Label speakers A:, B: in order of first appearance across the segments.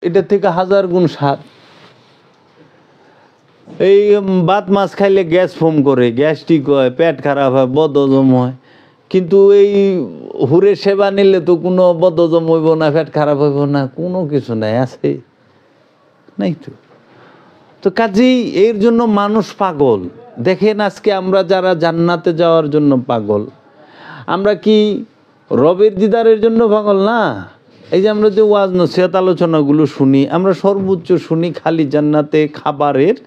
A: এটা থেকে 1000 গুণ স্বাদ। এই ভাত মাছ খাইলে গ্যাস ফর্ম করে, গ্যাস্ট্রিক হয়, পেট খারাপ হয়, বদহজম হয়, কিন্তু এই হুরের সেবা নিলে তো কোনো বদহজম হইব না, পেট খারাপ হইব না, কোনো কিছু নাই, আছে নাই তো। তো কাজেই এর জন্য মানুষ পাগল। দেখেন আজকে আমরা যারা জান্নাতে যাওয়ার জন্য পাগল, আমরা কি রবের দিদারের জন্য পাগল না? এই যে আমরা যে ওয়াজ নসিহত আলোচনাগুলো শুনি, আমরা সর্বোচ্চ শুনি খালি জান্নাতে খাবারের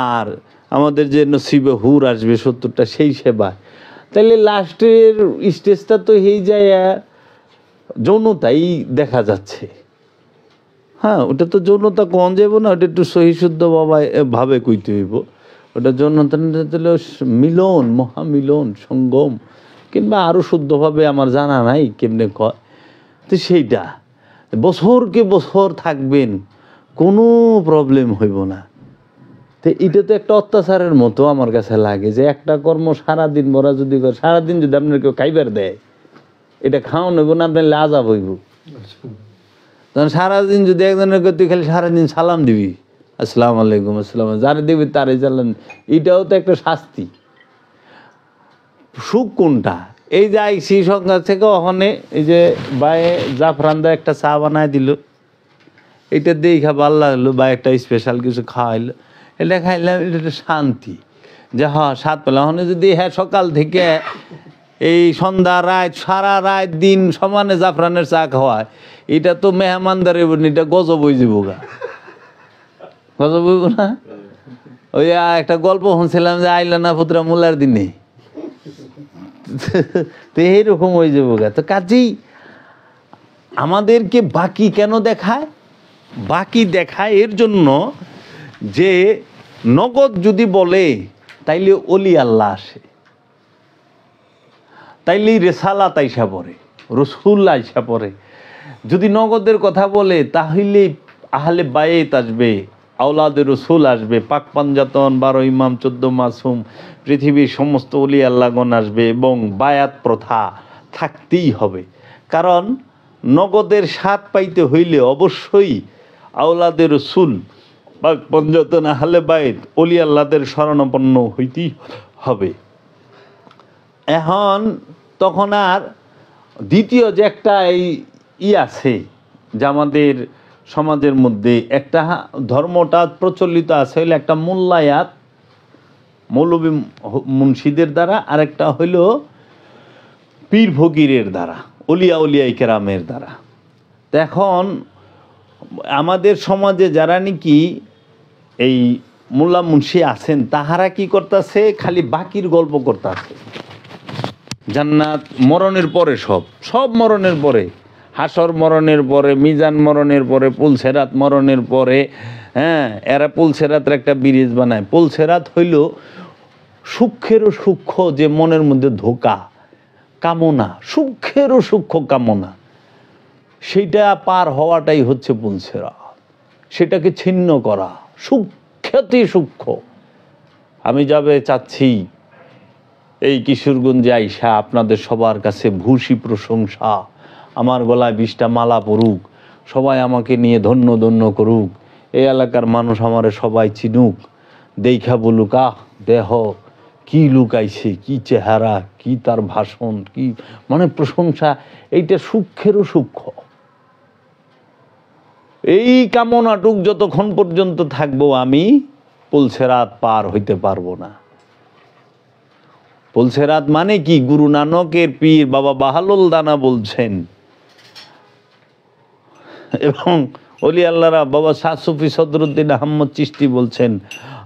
A: আর আমাদের যে নসিবে হুর আসবে 70টা সেই সেবা। তাইলে লাস্টের স্টেজটা তো এই যায় যৌনতাই দেখা যাচ্ছে। হ্যাঁ, ওটা তো যৌনতা কম যাব না, ওটা একটু সহিশুদ্ধ ভাবে কইতে হইব। ওটা যৌনতা মিলন, মহামিলন, সঙ্গম, কিংবা আরও শুদ্ধভাবে আমার জানা নাই কেমনে কয়। তো সেইটা বছরকে বছর থাকবেন, কোনো প্রবলেম হইব না। তো এটা তো একটা অত্যাচারের মতো আমার কাছে লাগে, যে একটা কর্ম সারাদিন ভরা যদি করে, সারাদিন যদি আপনার কেউ খাইবার দেয়, এটা খাওয়ান হইব না, আপনার লাজাব হইব। তখন সারাদিন যদি একজনের তুই খালি সারাদিন সালাম দিবি, আসসালামু আলাইকুম, আসসালাম, যারা দিবি তারে চালান, এটাও তো একটা শাস্তি। সুখ কোনটা? এই যে আইসি সংখ্যা থেকে ওখানে এই যে বায়ে জাফরানদা একটা চা বানায় দিল, এটা দিয়েই খাবো আল্লাহ হলো, বা একটা স্পেশাল কিছু খাওয়াইলো, এটা খাইলাম, এটা একটা শান্তি, যে হ্যাঁ স্বাদ পেলাম। ওখানে যদি হ্যাঁ সকাল থেকে এই সন্ধ্যা রাত সারা রাত দিন সমানে জাফরানের চা খাওয়ায়, এটা তো মেহমানদারে, এটা গজব হয়ে যাব গা, গজব হইব না? ওই একটা গল্প শুনছিলাম যে আইলা না পুত্রা মোলার দিনে, তো এইরকম হয়ে যাবো গা। তো কাজেই আমাদেরকে বাকি কেন দেখায়? বাকি দেখায় এর জন্য যে নগদ যদি বলে তাইলে অলি আল্লাহ আসে, তাইলে রেসালাত আইসা পড়ে, রসুল আইসা পড়ে। যদি নগদের কথা বলে তাহলে আহলে বায়েত আসবে, আওলাদে রসুল আসবে, পাক পাঞ্জাতন, 12 ইমাম, 14 মাসুম, পৃথিবীর সমস্ত অলি আল্লাহগণ আসবে, এবং বায়াত প্রথা থাকতেই হবে। কারণ নগদের স্বাদ পাইতে হইলে অবশ্যই আওলাদে রসুল, পাক পাঞ্জাতন, আহলে বায়েত, অলি আল্লাহদের শরণাপন্ন হইতেই হবে। এখন তখন আর দ্বিতীয় যে একটা এই আছে, যে আমাদের সমাজের মধ্যে একটা ধর্মটা প্রচলিত আছে, হইলে একটা মোল্লায়াত, মৌলবী মুন্সিদের দ্বারা, আর একটা হইল পীর ফকিরের দ্বারা, অলিয়া উলিয়ায়ে কেরামের দ্বারা। এখন আমাদের সমাজে যারা নাকি এই মোল্লা মুন্সি আছেন, তাহারা কি করতেছে? খালি বাকির গল্প করতেছে। জান্নাত মরণের পরে, সব মরণের পরে, হাসর মরণের পরে, মিজান মরণের পরে, পুলসেরাত মরণের পরে। হ্যাঁ, এরা পুলসেরাতের একটা ব্রিজ বানায়। পুলসেরাত হইল সূক্ষ্মেরও সূক্ষ্ম, যে মনের মধ্যে ধোকা, কামনা, সূক্ষ্মেরও সূক্ষ্ম কামনা, সেইটা পার হওয়াটাই হচ্ছে পুলসেরাত। সেটাকে ছিন্ন করা, সূক্ষ্মতে সূক্ষ্ম। আমি যাবে চাচ্ছি এই কিশোরগঞ্জে আইসা আপনাদের সবার কাছে ভূষী প্রশংসা, আমার গলায় 20টা মালা পড়ুক, সবাই আমাকে নিয়ে ধন্য ধন্য করুক, এই এলাকার মানুষ আমারে সবাই চিনুক, দেখা বলুক আহ দেহ কি লুকাইছে, কি চেহারা, কি তার ভাষণ, কি মানে প্রশংসা। এইটা সূক্ষ্মেরও সূক্ষ্ম। এই কামনাটুক যতক্ষণ পর্যন্ত থাকবো, আমি পুলসেরাত পার হইতে পারবো না। পুলসেরাত মানে কি? গুরু নানকের পীর বাবা বাহালুল দানা বলছেন, এবং অলি আল্লাহরা বাবা শাহ সুফি সদরুদ্দিন আহমদ চিশতি বলছেন,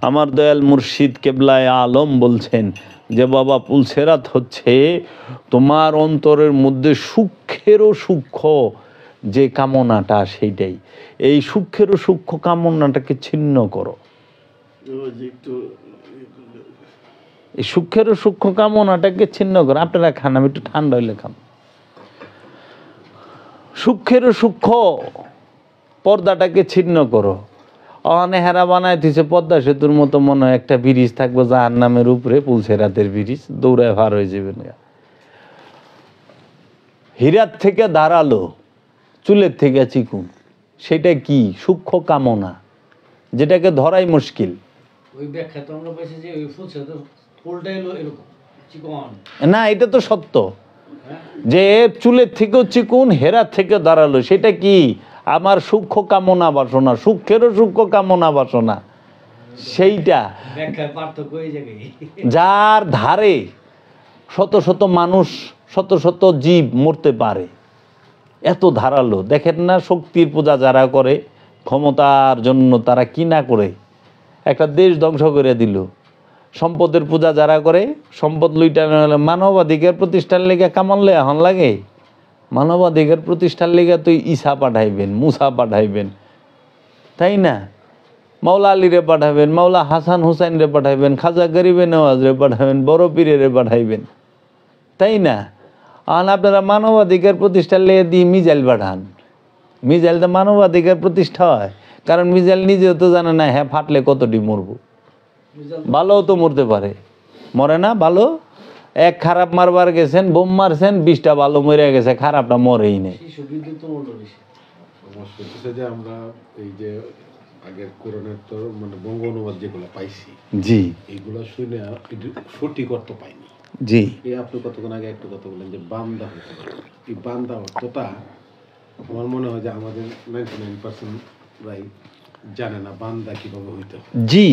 A: আমার দয়াল মুর্শিদ কেবলায় আলম বলছেন যে বাবা পুলসেরাত হচ্ছে তোমার অন্তরের মধ্যে সূক্ষ্মেরও সূক্ষ্ম যে কামনাটা, সেইটাই। এই সূক্ষ্মেরও সূক্ষ্ম কামনাটাকে ছিন্ন করো। এই সূক্ষ্মেরও সূক্ষ্ম কামনাটাকে ছিন্ন করো। আপনারা খান, আমি একটু ঠান্ডা হইলে খান। সূক্ষ্মেরও সূক্ষ্ম পর্দাটাকে ছিন্ন করো। অনেহারা বানায় দিছে পদ্মা সেতুর মতো, মনে হয় একটা ব্রিজ থাকবে জাহান্নামের উপরে, পুলসেরাতের ব্রিজ, দৌড়ায় ভার হয়ে যাবেন। হীরার থেকে ধারালো, চুলের থেকে চিকুন, সেটা কি? সূক্ষ্ম কামনা, যেটাকে ধরাই মুশকিল।
B: ওই ব্যাখ্যা তো আমরা পাইছি যে ওই ফুলছে তো ফুলটাই হলো এরকম চিকন।
A: না, এটা তো সত্য
B: হ্যাঁ
A: যে চুলের থেকেও চিকুন, হেরার থেকে দাঁড়ালো। সেটা কি? আমার সূক্ষ্ম কামনা বাসনা, সূক্ষ্মেরও সূক্ষ্ম কামনা বাসনা। সেইটা
B: ব্যাখ্যার পার্থক্য এই জায়গায়।
A: যার ধারে শত শত মানুষ, শত শত জীব মরতে পারে, এত ধারালো। দেখেন না, শক্তির পূজা যারা করে, ক্ষমতার জন্য তারা কি না করে, একটা দেশ ধ্বংস করে দিল। সম্পদের পূজা যারা করে, সম্পদ লুইটা মানবাধিকার প্রতিষ্ঠার লেগে কামানলে এখন লাগে। মানবাধিকার প্রতিষ্ঠার লেগে তুই ঈসা পাঠাইবেন, মুসা পাঠাইবেন, তাই না? মাওলা আলীরে পাঠাবেন, মাওলা হাসান হুসাইনরে পাঠাইবেন, খাজা গরিবে নওয়াজরে পাঠাবেন, বড় পীরেরে পাঠাইবেন, তাই না? আর আপনারা মানবাধিকার প্রতিষ্ঠার লেগে দিয়ে মিজাইল পাঠান। মিজাইল তো মানবাধিকার প্রতিষ্ঠা হয়, কারণ মিজাইল নিজেও তো জানে না হ্যাঁ ফাটলে কতটি মরবো। ভালোও তো মরতে পারে, মরে না ভালো। এক খারাপ মারবার গেছেন, বোম মারছেন, 20টা ভালো মরে গেছে, খারাপটা মরেই নেই।
B: শিশু বিদ্যুৎ তো উল্টো বেশি।
C: সমস্যা হচ্ছে যে আমরা এই যে আগের কোরআনের তো মানে বঙ্গ অনুবাদ যেগুলো পাইছি,
A: জি
C: এইগুলো শুনে একটু সঠিক অর্থ পাইনি।
A: জি
C: এই আপনি কতক্ষণ আগে একটা কথা বললেন যে বান্দা হতে পারে, এই বান্দা অর্থটা আমার মনে হয় যে আমাদের 99% রাই জানে না বান্দা কিভাবে হইতে হয়।
A: জি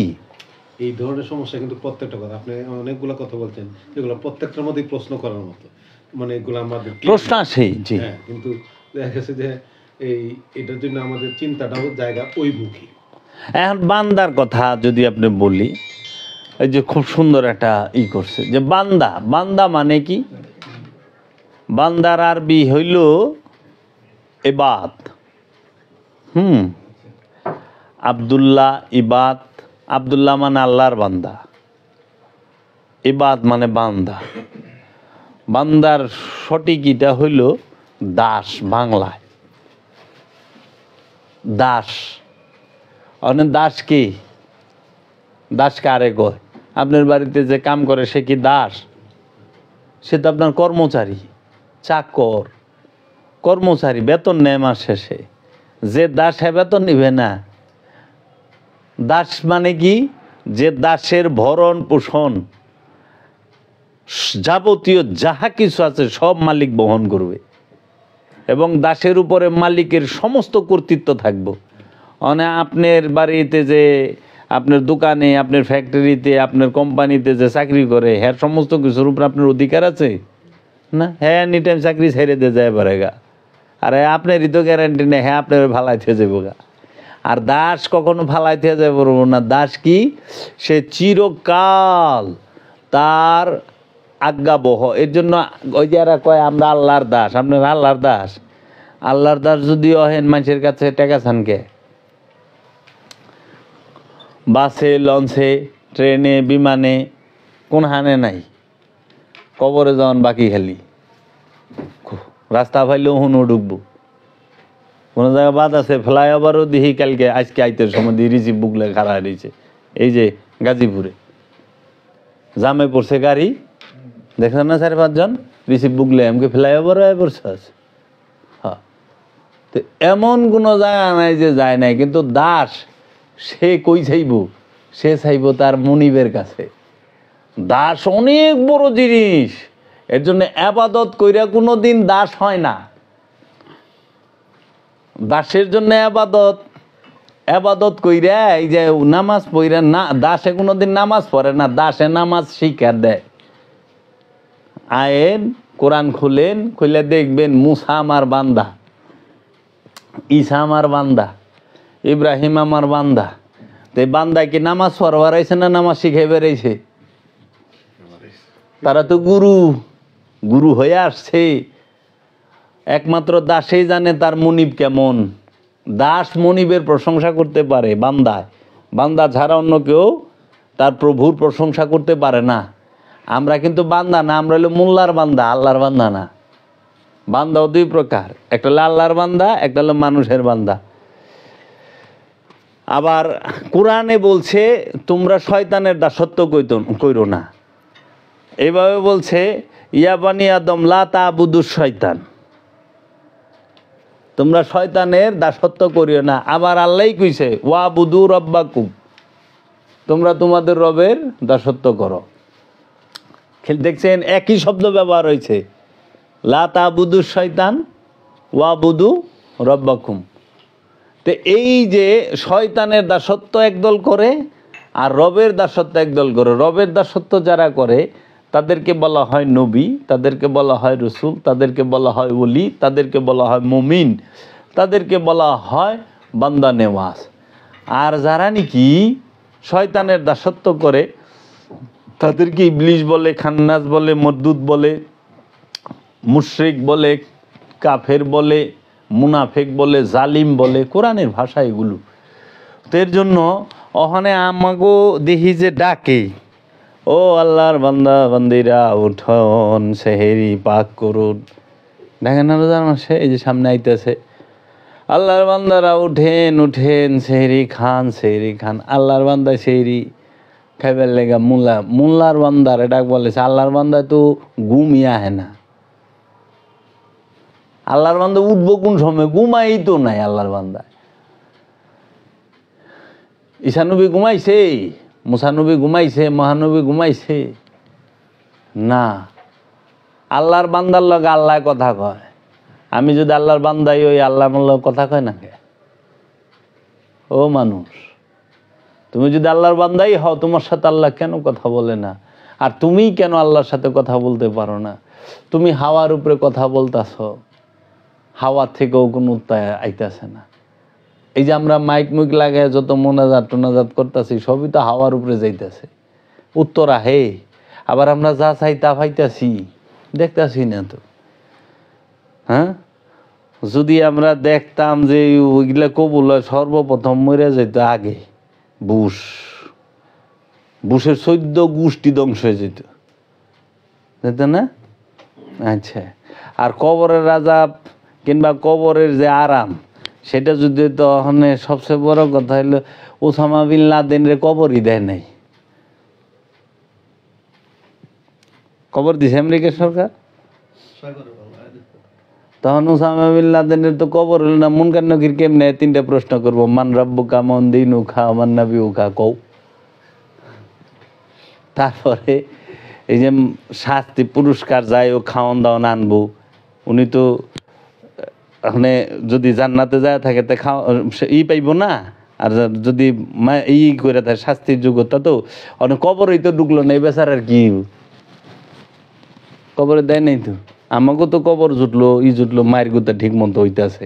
C: এই ধরনের সমস্যা কিন্তু প্রত্যেকটা কথা আপনি অনেকগুলো কথা বলছেন যেগুলো প্রত্যেকটার মধ্যেই প্রশ্ন করার মতো, মানে এগুলো আমাদের
A: প্রশ্ন আসে। জি
C: হ্যাঁ, কিন্তু দেখা গেছে যে এটার জন্য আমাদের চিন্তাটাও জায়গা ওইমুখী।
A: এখন বান্দার কথা যদি আপনি বলি, এই যে খুব সুন্দর একটা করছে যে বান্দা, বান্দা মানে কি? বান্দার আরবি হইল ইবাদ। আব্দুল্লাহ ইবাদ, আব্দুল্লাহ মানে আল্লাহর বান্দা, ইবাদ মানে বান্দা। বান্দার সঠিক ইটা হইল দাস, বাংলায় দাস। অনেক দাস কি? দাস কারে কয়? আপনার বাড়িতে যে কাম করে সে কি দাস? সে তো আপনার কর্মচারী, চাকর, কর্মচারী, বেতন নেয় মাস শেষে। যে দাস হ্যাঁ বেতন নিবে না। দাস মানে কি? যে দাসের ভরণ পোষণ যাবতীয় যাহা কিছু আছে সব মালিক বহন করবে, এবং দাসের উপরে মালিকের সমস্ত কর্তৃত্ব থাকবে। মানে আপনার বাড়িতে যে, আপনার দোকানে, আপনার ফ্যাক্টরিতে, আপনার কোম্পানিতে যে চাকরি করে, হ্যাঁ সমস্ত কিছুর উপর আপনার অধিকার আছে না? হ্যাঁ এনি টাইম চাকরি ছেড়ে দিয়ে যায় পারে গা, আর আপনারই তো গ্যারান্টি নেই হ্যাঁ আপনার ফালাইতে যাবো গা। আর দাস কখনো ফালাইতে যায় পারবো না। দাস কি? সে চিরকাল তার আজ্ঞাবহ। এর জন্য ওই যারা কয় আমরা আল্লাহর দাস, আপনার আল্লাহর দাস। আল্লাহর দাস যদি অহেন মানুষের কাছে টাকা ছানকে, বাসে, লঞ্চে, ট্রেনে, বিমানে, কোন হানে নাই, কবরে যাওয়ান বাকি খালি। রাস্তা পাইলেও হুনও ঢুকবো। কোনো জায়গায় বাদ আছে, ফ্লাইওভারও দিহি কালকে আজকে আইতের সময় দিয়ে রিসিভ বুকলে খাড়া রয়েছে। এই যে গাজীপুরে জামে পড়ছে গাড়ি, দেখছেন না 4-5 জন রিসিভ বুকলে এমকে ফ্লাইওভারও পড়ছে আছে। হ্যাঁ, তো এমন কোনো জায়গা নাই যে যায় নাই। কিন্তু দাস সে কই চাইব? সে চাইব তার মনিবের কাছে। দাস অনেক বড় জিনিস। এর জন্য আবাদত কইরা কোনো দিন দাস হয় না। দাসের জন্য আবাদত কইরা, এই যে নামাজ পড়া না, দাসে কোনোদিন নামাজ পড়ে না, দাসে নামাজ শিক্ষা দেয়। আয়েন কোরআন খুলেন, খুলে দেখবেন মুসা আমার বান্দা, ঈসা আমার বান্দা, ইব্রাহিম আমার বান্দা। তো এই বান্দা কি নামাজ পড়বার আইছে না নামাজ শিখে বেড়াইছে? তারা তো গুরু হয়ে আসছে। একমাত্র দাসেই জানে তার মনিব কেমন। দাস মনিবের প্রশংসা করতে পারে বান্দায়, বান্দা ছাড়া অন্য কেউ তার প্রভুর প্রশংসা করতে পারে না। আমরা কিন্তু বান্দা না, আমরা হলো মোল্লার বান্দা, আল্লাহর বান্দা না। বান্দাও 2 প্রকার, একটা হলো আল্লাহর বান্দা, একটা হলো মানুষের বান্দা। আবার কোরআনে বলছে তোমরা শয়তানের দাসত্ব কইরো না। এইভাবে বলছে ইয়া বানি আদম লা তা'বুদুশ শয়তান, তোমরা শয়তানের দাসত্ব করিও না। আবার আল্লাহই কইছে ওয়া বুদু রব্বাকুম, তোমরা তোমাদের রবের দাসত্ব করো। দেখছেন একই শব্দ ব্যবহার হয়েছে, লা তাবুদু শয়তান ওয়া বুদু রব্বাকুম। তো এই যে শয়তানের দাসত্ব একদল করে আর রবের দাসত্ব একদল করে, রবের দাসত্ব যারা করে তাদেরকে বলা হয় নবী, তাদেরকে বলা হয় রসুল, তাদেরকে বলা হয় ওলি, তাদেরকে বলা হয় মুমিন, তাদেরকে বলা হয় বান্দা নেওয়াজ। আর যারা নাকি শয়তানের দাসত্ব করে তাদেরকে ইবলিশ বলে, খান্নাস বলে, মরদুদ বলে, মুশরিক বলে, কাফের বলে, মুনাফেক বলে, জালিম বলে, কোরআনের ভাষা এগুলো। তো এর জন্য ওখানে আমাকেও দেখি যে ডাকে, ও আল্লাহর বান্দা বান্দিরা উঠন সেহেরি পাক করুন। দেখেন না রোজার মাসে এই যে সামনে আইতেছে, আল্লাহর বান্দারা উঠেন উঠেন সেহেরি খান সেহেরি খান। আল্লাহর বান্দায় সেহেরি খাইবার লেগা মোল্লার বান্দার ডাক বলেছে। আল্লাহর বান্দায় তো ঘুমই আহে না। আল্লাহর বান্দা উঠবো কোন সময়? ঘুমাই তো নাই আল্লাহর বান্দায়। ঈশানবী ঘুমাইছে, মুসানবী ঘুমাইছে, মহানবী ঘুমাইছে না। আল্লাহর বান্দার লগে আল্লাহ কথা কয়। আমি যদি আল্লাহর বান্দাই ওই আল্লাহ লগে কথা কয় না কে? ও মানুষ, তুমি যদি আল্লাহর বান্দাই হও, তোমার সাথে আল্লাহ কেন কথা বলে না? আর তুমি কেন আল্লাহর সাথে কথা বলতে পারো না? তুমি হাওয়ার উপরে কথা বলতাছ, হাওয়ার থেকেও কোনো উত্তর আইতাছে না। এই যে আমরা মাইক মুইক লাগায় যত মোনাজাত টোনাজাত করতেছি, সবই তো হাওয়ার উপরে যাইতেছে, উত্তর আহে। আবার আমরা যা চাই তা পাইতাছি, দেখতাছি না তো। হ্যাঁ, যদি আমরা দেখতাম যে ওইগুলা কবুল হয়, সর্বপ্রথম মরে যেত আগে বুশের 14 গোষ্ঠী ধ্বংস হয়ে যেত, যেত না? আচ্ছা, আর কবরের আযাব কিংবা কবরের যে আরাম, সেটা যদি তো ওখানে সবচেয়ে বড় কথা হলো ওসামা বিন লাদেনের কবরই দেয় নাই। কবর দিছে আমেরিকা সরকার, তখন ওসামা বিন লাদেনের তো কবর হলো না। মুনকার নকির কেমনে 3টা প্রশ্ন করবো, মান রাব্বুকা মান দীনুকা মান নাবিয়ুকা কও। তারপরে এই যে শাস্তি পুরস্কার যায়, ও খাওয়ান দাওয়ান আনবো। উনি তো ওখানে যদি জান্নাতে যায় থাকে তা পাইব না। আর যদি করে থাকে শাস্তির যোগ্যতা, তো অনেক কবরই তো ঢুকলো না, বেচারার কি কবরে দেয় নাই তো। আমাকেও তো কবর জুটলো মায়ের গুতা ঠিক মতো হইতেছে।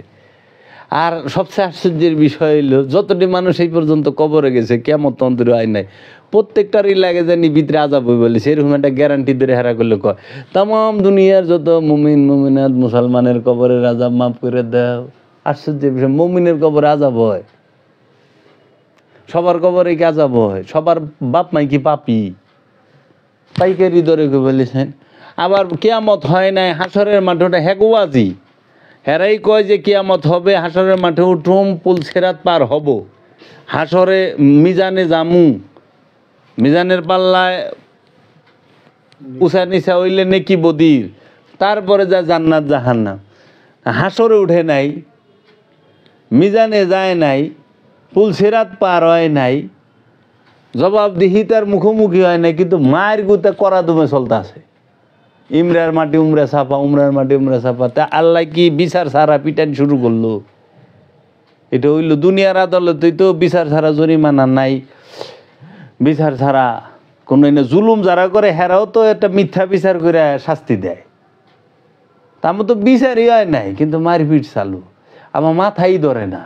A: আর সবচেয়ে আশ্চর্যের বিষয় হইলো, যতটি মানুষ এই পর্যন্ত কবরে গেছে কিয়ামত অন্তরে হয় নাই, প্রত্যেকটারই লাগে জানি ভিতরে আযাব হই বলে, সেরকম একটা গ্যারান্টি ধরে হারা করলে কয় তামাম দুনিয়ার যত মুমিন মুমিনাত মুসলমানের কবরের আযাব মাফ করে দাও। আশ্চর্যের বিষয়, মুমিনের কবরে আযাব হয়? সবার কবরে কি আযাব হয়? সবার বাপ মাই কি পাপী? পাইকারি দরে কে বলেছেন। আবার কিয়ামত হয় নাই, হাসরের মাঠে ওটা হেগুয়াজি, হেরাই কয় যে কিয়ামত হবে, হাসরের মাঠে উঠুম, পুল সেরাত পার হব, হাসরে মিজানে জামু, মিজানের পাল্লায় উষা নিশা হইলে নেকি বদির, তারপরে যা জান্নাত জাহান্নাম। হাসরে উঠে নাই, মিজানে যায় নাই, পুল সেরাত পার হয় নাই, জবাবদিহি তার মুখোমুখি হয় নাই, কিন্তু মায়ের গুতে করা দুমে চলতে আছে। ইমরার মাটি উমরা ছাপা, উমরার মাটি উমরা ছাপা। তা আল্লাহ কি বিচার ছাড়া পিটান শুরু করলো? এটা হইল দুনিয়ার আদালতেই তো বিচার ছাড়া জরিমানা নাই, বিচার ছাড়া কোনো জুলুম যারা করে হেরাও তো একটা মিথ্যা বিচার করে শাস্তি দেয়। তার মতো বিচারই হয় নাই, কিন্তু মারপিট চালু। আমার মাথাই ধরে না।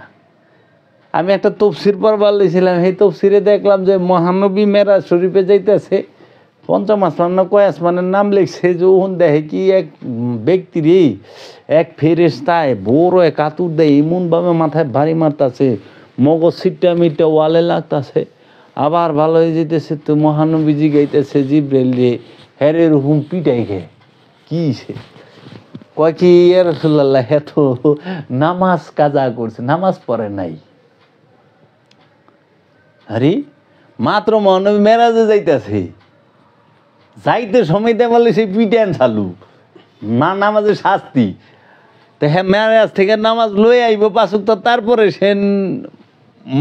A: আমি একটা তফসির পড়বার লেছিলাম, সেই তফসিরে দেখলাম যে মহানবী মেরাজ শরীফে যাইতেছে, ৫ম আসমান না কয় আসমানের নাম লিখছে, যে ওখান দেখে কি এক ব্যক্তিরই এক ফেরেশতায় বড় এক আতুর দেয়, এমনভাবে মাথায় ভারী মারতাছে, মগজ ছিটটা মিটটা ওয়ালে লাগতাছে। আবার ভালো হয়ে যেতেছে, তো মহানবীজি গাইতেছে জিব্রাইল রে, হ্যারে রকম পিটাই গে কি সে কয় কি ইয়া রাসূলুল্লাহ, হে তো নামাজ কাজা করছে, নামাজ পড়ে নাই। আরে মাত্র মহানবী মেরাজে যাইতেছে, যাইতে সময় দেয় বলে সেই পিটান চালু, না নামাজের শাস্তি। তো হ্যাঁ মেরাজ থেকে নামাজ লই আইব পাঁচক, তো তারপরে সে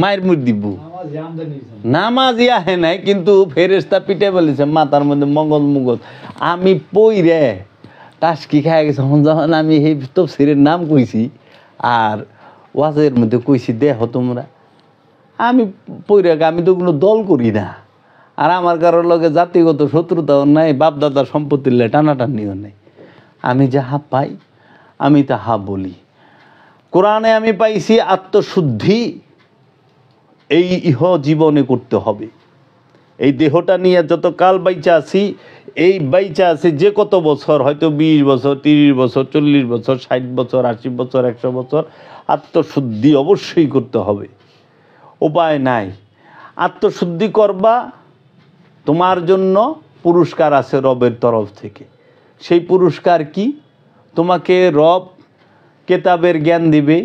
A: মায়ের মুখ দিব।
B: আমার জামদানি
A: নামাজ আহে নাই, কিন্তু ফেরেস্তা পিঠে বলেছে মাথার মধ্যে মঙ্গল মুগল। আমি পইরে টাসকি খাই গেছে। যখন আমি এই তফসিরের নাম কইছি আর ওয়াজের মধ্যে কইছি দেহ তোমরা, আমি পইরে আমি তো কোনো দল করি না, আর আমার কারোর লগে জাতিগত শত্রুতাও নাই, বাপদাদার সম্পত্তির লে টানাটানিও নেই। আমি যাহা পাই আমি তাহা বলি। কোরআনে আমি পাইছি আত্মশুদ্ধি এই ইহ জীবনে করতে হবে। এই দেহটা নিয়ে যত কাল বাইচা আছি, এই বাইচা আছি যে কত বছর, হয়তো 20 বছর, 30 বছর, 40 বছর, 60 বছর, 80 বছর, 100 বছর, আত্মশুদ্ধি অবশ্যই করতে হবে, উপায় নাই। আত্মশুদ্ধি করবা, তোমার জন্য পুরস্কার আছে রবের তরফ থেকে। সেই পুরস্কার কি? তোমাকে রব কেতাবের জ্ঞান দিবে,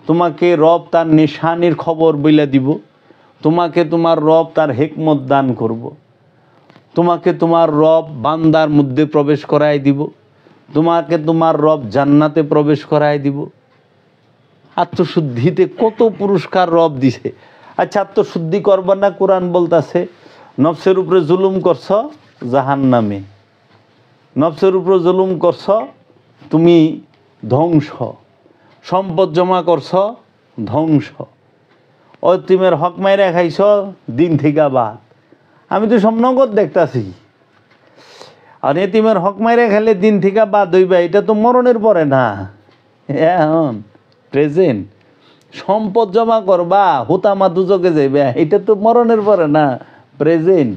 A: তোমাকে রব তার নিশানির খবর বইলা দিব, তোমাকে তোমার রব তার হিকমত দান করব, তোমাকে তোমার রব বান্দার মধ্যে প্রবেশ করায় দিব, তোমাকে তোমার রব জান্নাতে প্রবেশ করায় দিব। আত্মশুদ্ধিতে কত পুরস্কার রব দিছে। আচ্ছা, আত্মশুদ্ধি করবা না? কোরআন বলতাছে নফসের উপরে জুলুম করছ জাহান্নামে, নফসের উপরে জুলুম করছ তুমি ধ্বংস, সম্পদ জমা করছ ধ্বংস, অতিমের হক মাইরা খাইছ দিন থেকে বাদ। আমি তো সব নগদ দেখতাছি। আর এতিমের হক মাইরা খাইলে দিন থেকে বাদ হইবা, এটা তো মরণের পরে না, এখন প্রেজেন্ট। সম্পদ জমা করবা হুতামা দুজকে যাইবে, এটা তো মরণের পরে না, প্রেজেন্ট।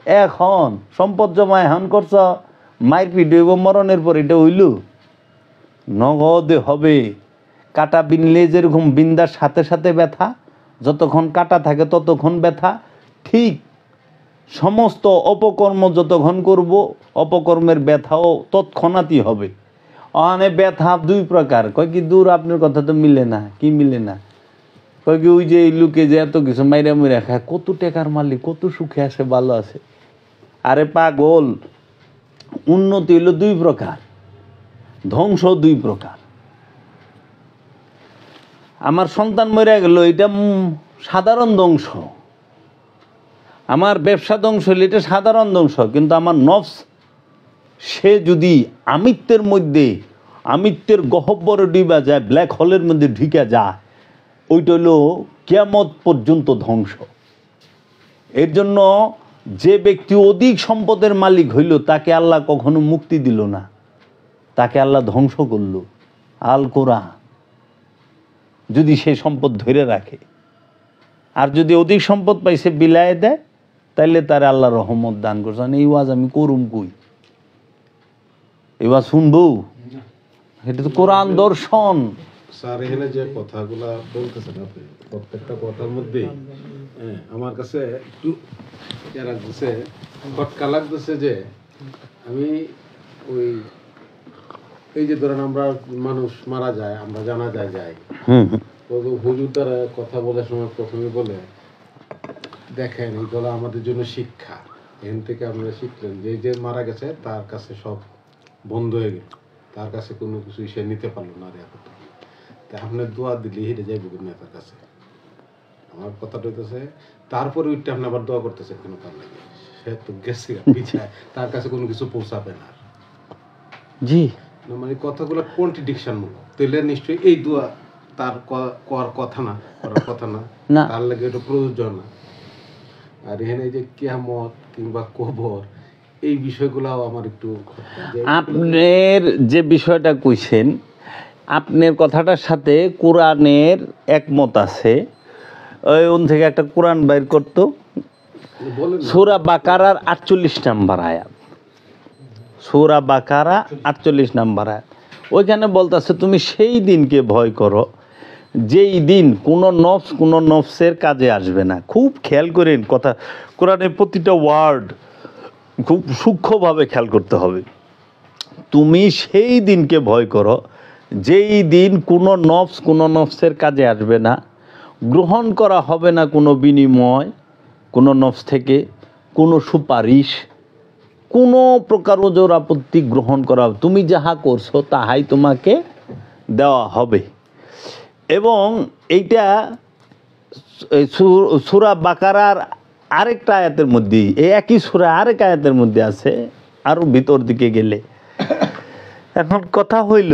A: এখন সম্পদ জমা এখন করছ, মায়ের পিঠ হইব মরণের পর, এটা হইল নগদে হবে। কাটা বিনলে যেরকম বিন্দার সাথে সাথে ব্যথা, যতক্ষণ কাটা থাকে ততক্ষণ ব্যথা, ঠিক সমস্ত অপকর্ম যতক্ষণ করব অপকর্মের ব্যথাও তৎক্ষণাৎই হবে। অনে ব্যথা দুই প্রকার। কয় কি দূর আপনার কথা তো মিলে না। কি মিলে না? কয় কি ওই যে এই লোকে যে এত কিছু মাইরা মুইরা খায়, কত টাকার মালিক, কত সুখে আছে, ভালো আছে। আরে পাগল, উন্নতি হইল দুই প্রকার, ধ্বংস দুই প্রকার। আমার সন্তান মরে গেল, এটা সাধারণ ধ্বংস। আমার ব্যবসা ধ্বংস হইলে এটা সাধারণ ধ্বংস। কিন্তু আমার নফস, সে যদি আমিত্বের মধ্যে, আমিত্বের গহ্বরে ডুবা যায়, ব্ল্যাক হোলের মধ্যে ঢুকে যায়, ওইটা হলো কিয়ামত পর্যন্ত ধ্বংস। এর জন্য যে ব্যক্তি অধিক সম্পদের মালিক হইল, তাকে আল্লাহ কখনো মুক্তি দিল না, তাকে আল্লাহ ধ্বংস করল। আল কোরআন যদি সে সম্পদ ধরে রাখে, আর যদি অধিক সম্পদ পাইছে বিলায় দেয়, তাইলে তার আল্লাহ রহমত দান করছেন। এই ওয়াজ আমি করুম কই? এই ওয়াজ শুনবো? এটা তো কোরআন দর্শন।
C: স্যার এখানে যে কথাগুলা বলতেছেন আপনি, প্রত্যেকটা কথার মধ্যে আমার কাছে একটু লাগতেছে, খটকা লাগতেছে। যে আমি ওই এই যে ধরেন আমরা মানুষ মারা যায়, আমরা জানা যায় যাই, হুজুর দ্বারা কথা বলার সময় প্রথমে বলে দেখেন এইগুলো আমাদের জন্য শিক্ষা। এখান থেকে আমরা শিখলেন যে যে মারা গেছে তার কাছে সব বন্ধ হয়ে গেল, তার কাছে কোনো কিছু সে নিতে পারলো না। আর এখন তা আপনার দোয়া দিলে হেঁটে যাইবে কিন্তু তার কাছে। আমার কথাটা হইতেছে, তারপরে ওইটা আপনি আবার দোয়া করতেছে কেন? তার লাগে সে তো গেছে পিছায়, তার কাছে কোনো কিছু পৌঁছাবে না।
A: জি,
C: মানে কথাগুলো কন্ট্রাডিকশন মূলক। তাহলে নিশ্চয়ই এই দোয়া তার করার কথা না, করার কথা না, তার লাগে এটা প্রযোজ্য না। আর এখানে যে কিয়ামত কিংবা কবর, এই বিষয়গুলাও আমার একটু,
A: আপনার যে বিষয়টা কইছেন, আপনার কথাটার সাথে কোরআনের একমত আছে। ওই থেকে একটা কোরআন বাইর করতো, সূরা বাকারার 48 নম্বর আয়াত, সূরা বাকারা 48 নম্বর আয়াত। ওইখানে বলতেছে তুমি সেই দিনকে ভয় করো যেই দিন কোনো নফস কোনো নফসের কাজে আসবে না। খুব খেয়াল করেন কথা, কোরআনের প্রতিটা ওয়ার্ড খুব সূক্ষ্মভাবে খেয়াল করতে হবে। তুমি সেই দিনকে ভয় করো যেই দিন কোনো নফস কোনো নফসের কাজে আসবে না, গ্রহণ করা হবে না কোনো বিনিময় কোনো নফস থেকে, কোনো সুপারিশ, কোনো প্রকার ওজর আপত্তি গ্রহণ করা হবে। তুমি যাহা করছো তাহাই তোমাকে দেওয়া হবে। এবং এইটা এই সূরা বাকারার আরেকটা আয়াতের মধ্যে, এই একই সূরা আরেক আয়াতের মধ্যে আছে আরও ভিতর দিকে গেলে। এখন কথা হইল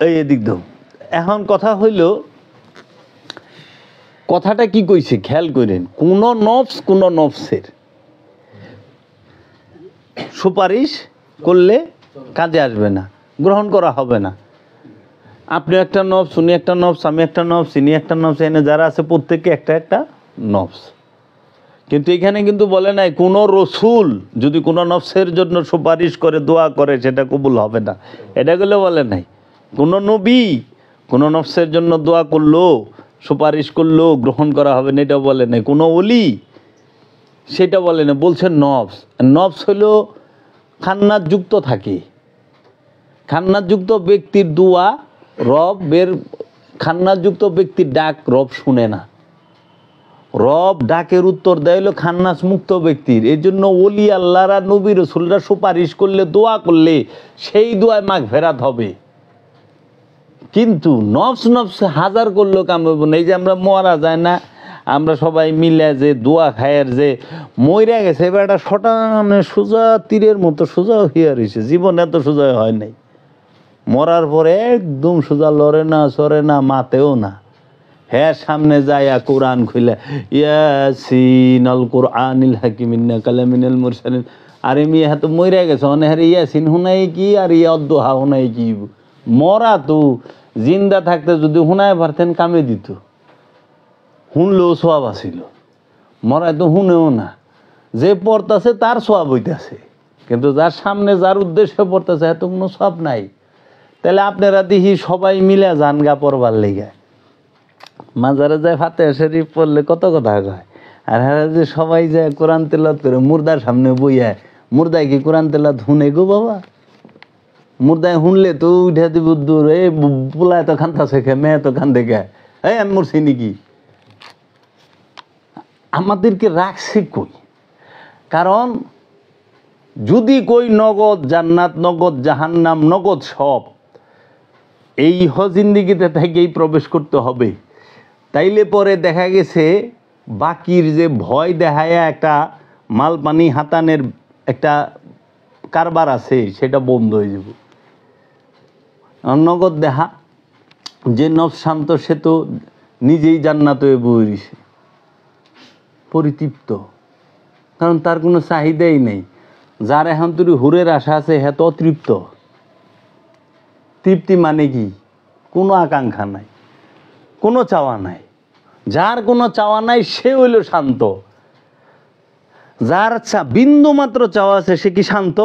A: এই এদিক দাও, এখন কথা হইল কথাটা কি কইছে খেয়াল করেন, কোন নফসের সুপারিশ করলে কাজে আসবে না, গ্রহণ করা হবে না। আপনি একটা নফস, উনি একটা নফস, আমি একটা নফস, ইনি একটা নফস, এনে যারা আছে প্রত্যেকে একটা একটা নফস। কিন্তু এখানে কিন্তু বলে নাই কোনো রসুল যদি কোনো নফসের জন্য সুপারিশ করে দোয়া করে সেটা কবুল হবে না, এটাগুলো বলে নাই। কোনো নবী কোনো নফসের জন্য দোয়া করলো, সুপারিশ করলো, গ্রহণ করা হবে না, এটা বলে নাই। কোনো ওলি সেটা বলে না, বলছে নফস। নফস হলো খান্নাতযুক্ত থাকে, খান্নাতযুক্ত ব্যক্তির দোয়া রবের, খান্নাতযুক্ত ব্যক্তির ডাক রব শুনে না, রব ডাকের উত্তর দেয় হলো খান্নাস মুক্ত ব্যক্তির। এই জন্য ওলি আল্লাহরা নবী রসুলরা সুপারিশ করলে, দোয়া করলে সেই দোয়ায় মাগফিরাত হবে। কিন্তু নফস হাজার করলেও কাম হবে না। এই যে আমরা মরা যায় না, আমরা সবাই মিলে যে দোয়া খায়ের যে মইরা গেছে, এবার একটা শটানে সোজা তীরের মতো সোজা হইয়া রয়েছে, জীবন এত সোজা হয় নাই। মরার পরে একদম সোজা লড়ে না, সরে না, মাতেও না। হ্যাঁ, সামনে যাইয়া কোরআন খুলে ইয়াসিন আল কোরআনিল হাকিম ইন্না কালামিনাল মুরসালিন, আরে মিয়া তো মইরা গেছে, মানে হ্যাঁ ইয়াসিন হুনাই কি আর ইয়াদ্দোহা হুনাই কি। মরা তো জিন্দা থাকতে যদি হুনায় পারতেন কামে দিত, শুনলেও সোয়াব আসিল। মরায় তো শুনেও না, যে পড়তেছে তার সোয়াব হইতেছে, কিন্তু যার সামনে যার উদ্দেশ্যে পড়তেছে এত কোনো সোয়াব নাই। তাহলে আপনারা দেখি সবাই মিলে যান গা পড়বার লেগে, মাজারে যায় ফাতিহা শরীফ পড়লে কত কথা কয়, আর হ্যাঁ যে সবাই যায় কোরআন তেলাওয়াত করে মুর্দার সামনে বইয়া, মুর্দায় কি কোরআন তেলাওয়াত শুনে গো বাবা? মুর্দায় শুনলে তো উঠে দিব দূর, এই পোলায় তো খান্তাছে খে, মেয়ে তো খান দেখে, এই আমি মরছি নাকি? আমাদেরকে রাখছে কই? কারণ যদি কই নগদ জান্নাত, নগদ জাহান্নাম, নগদ সব এই জিন্দিগিতে থেকেই প্রবেশ করতে হবে, তাইলে পরে দেখা গেছে বাকির যে ভয় দেখায় একটা মাল পানি হাতানের একটা কারবার আছে, সেটা বন্ধ হয়ে যাব। নগদ দেখা যে নফস শান্ত, সে তো নিজেই জান্নাত হয়ে বই রইছে, পরিতৃপ্ত, কারণ তার কোনো চাহিদাই নেই। যার এখন তুই হুরের আশা আছে, হ্যাঁ তো অতৃপ্ত। তৃপ্তি মানে কি? কোনো আকাঙ্ক্ষা নাই, কোনো চাওয়া নাই। যার কোনো চাওয়া নাই সে হইল শান্ত। যার বিন্দু মাত্র চাওয়া আছে সে কি শান্ত?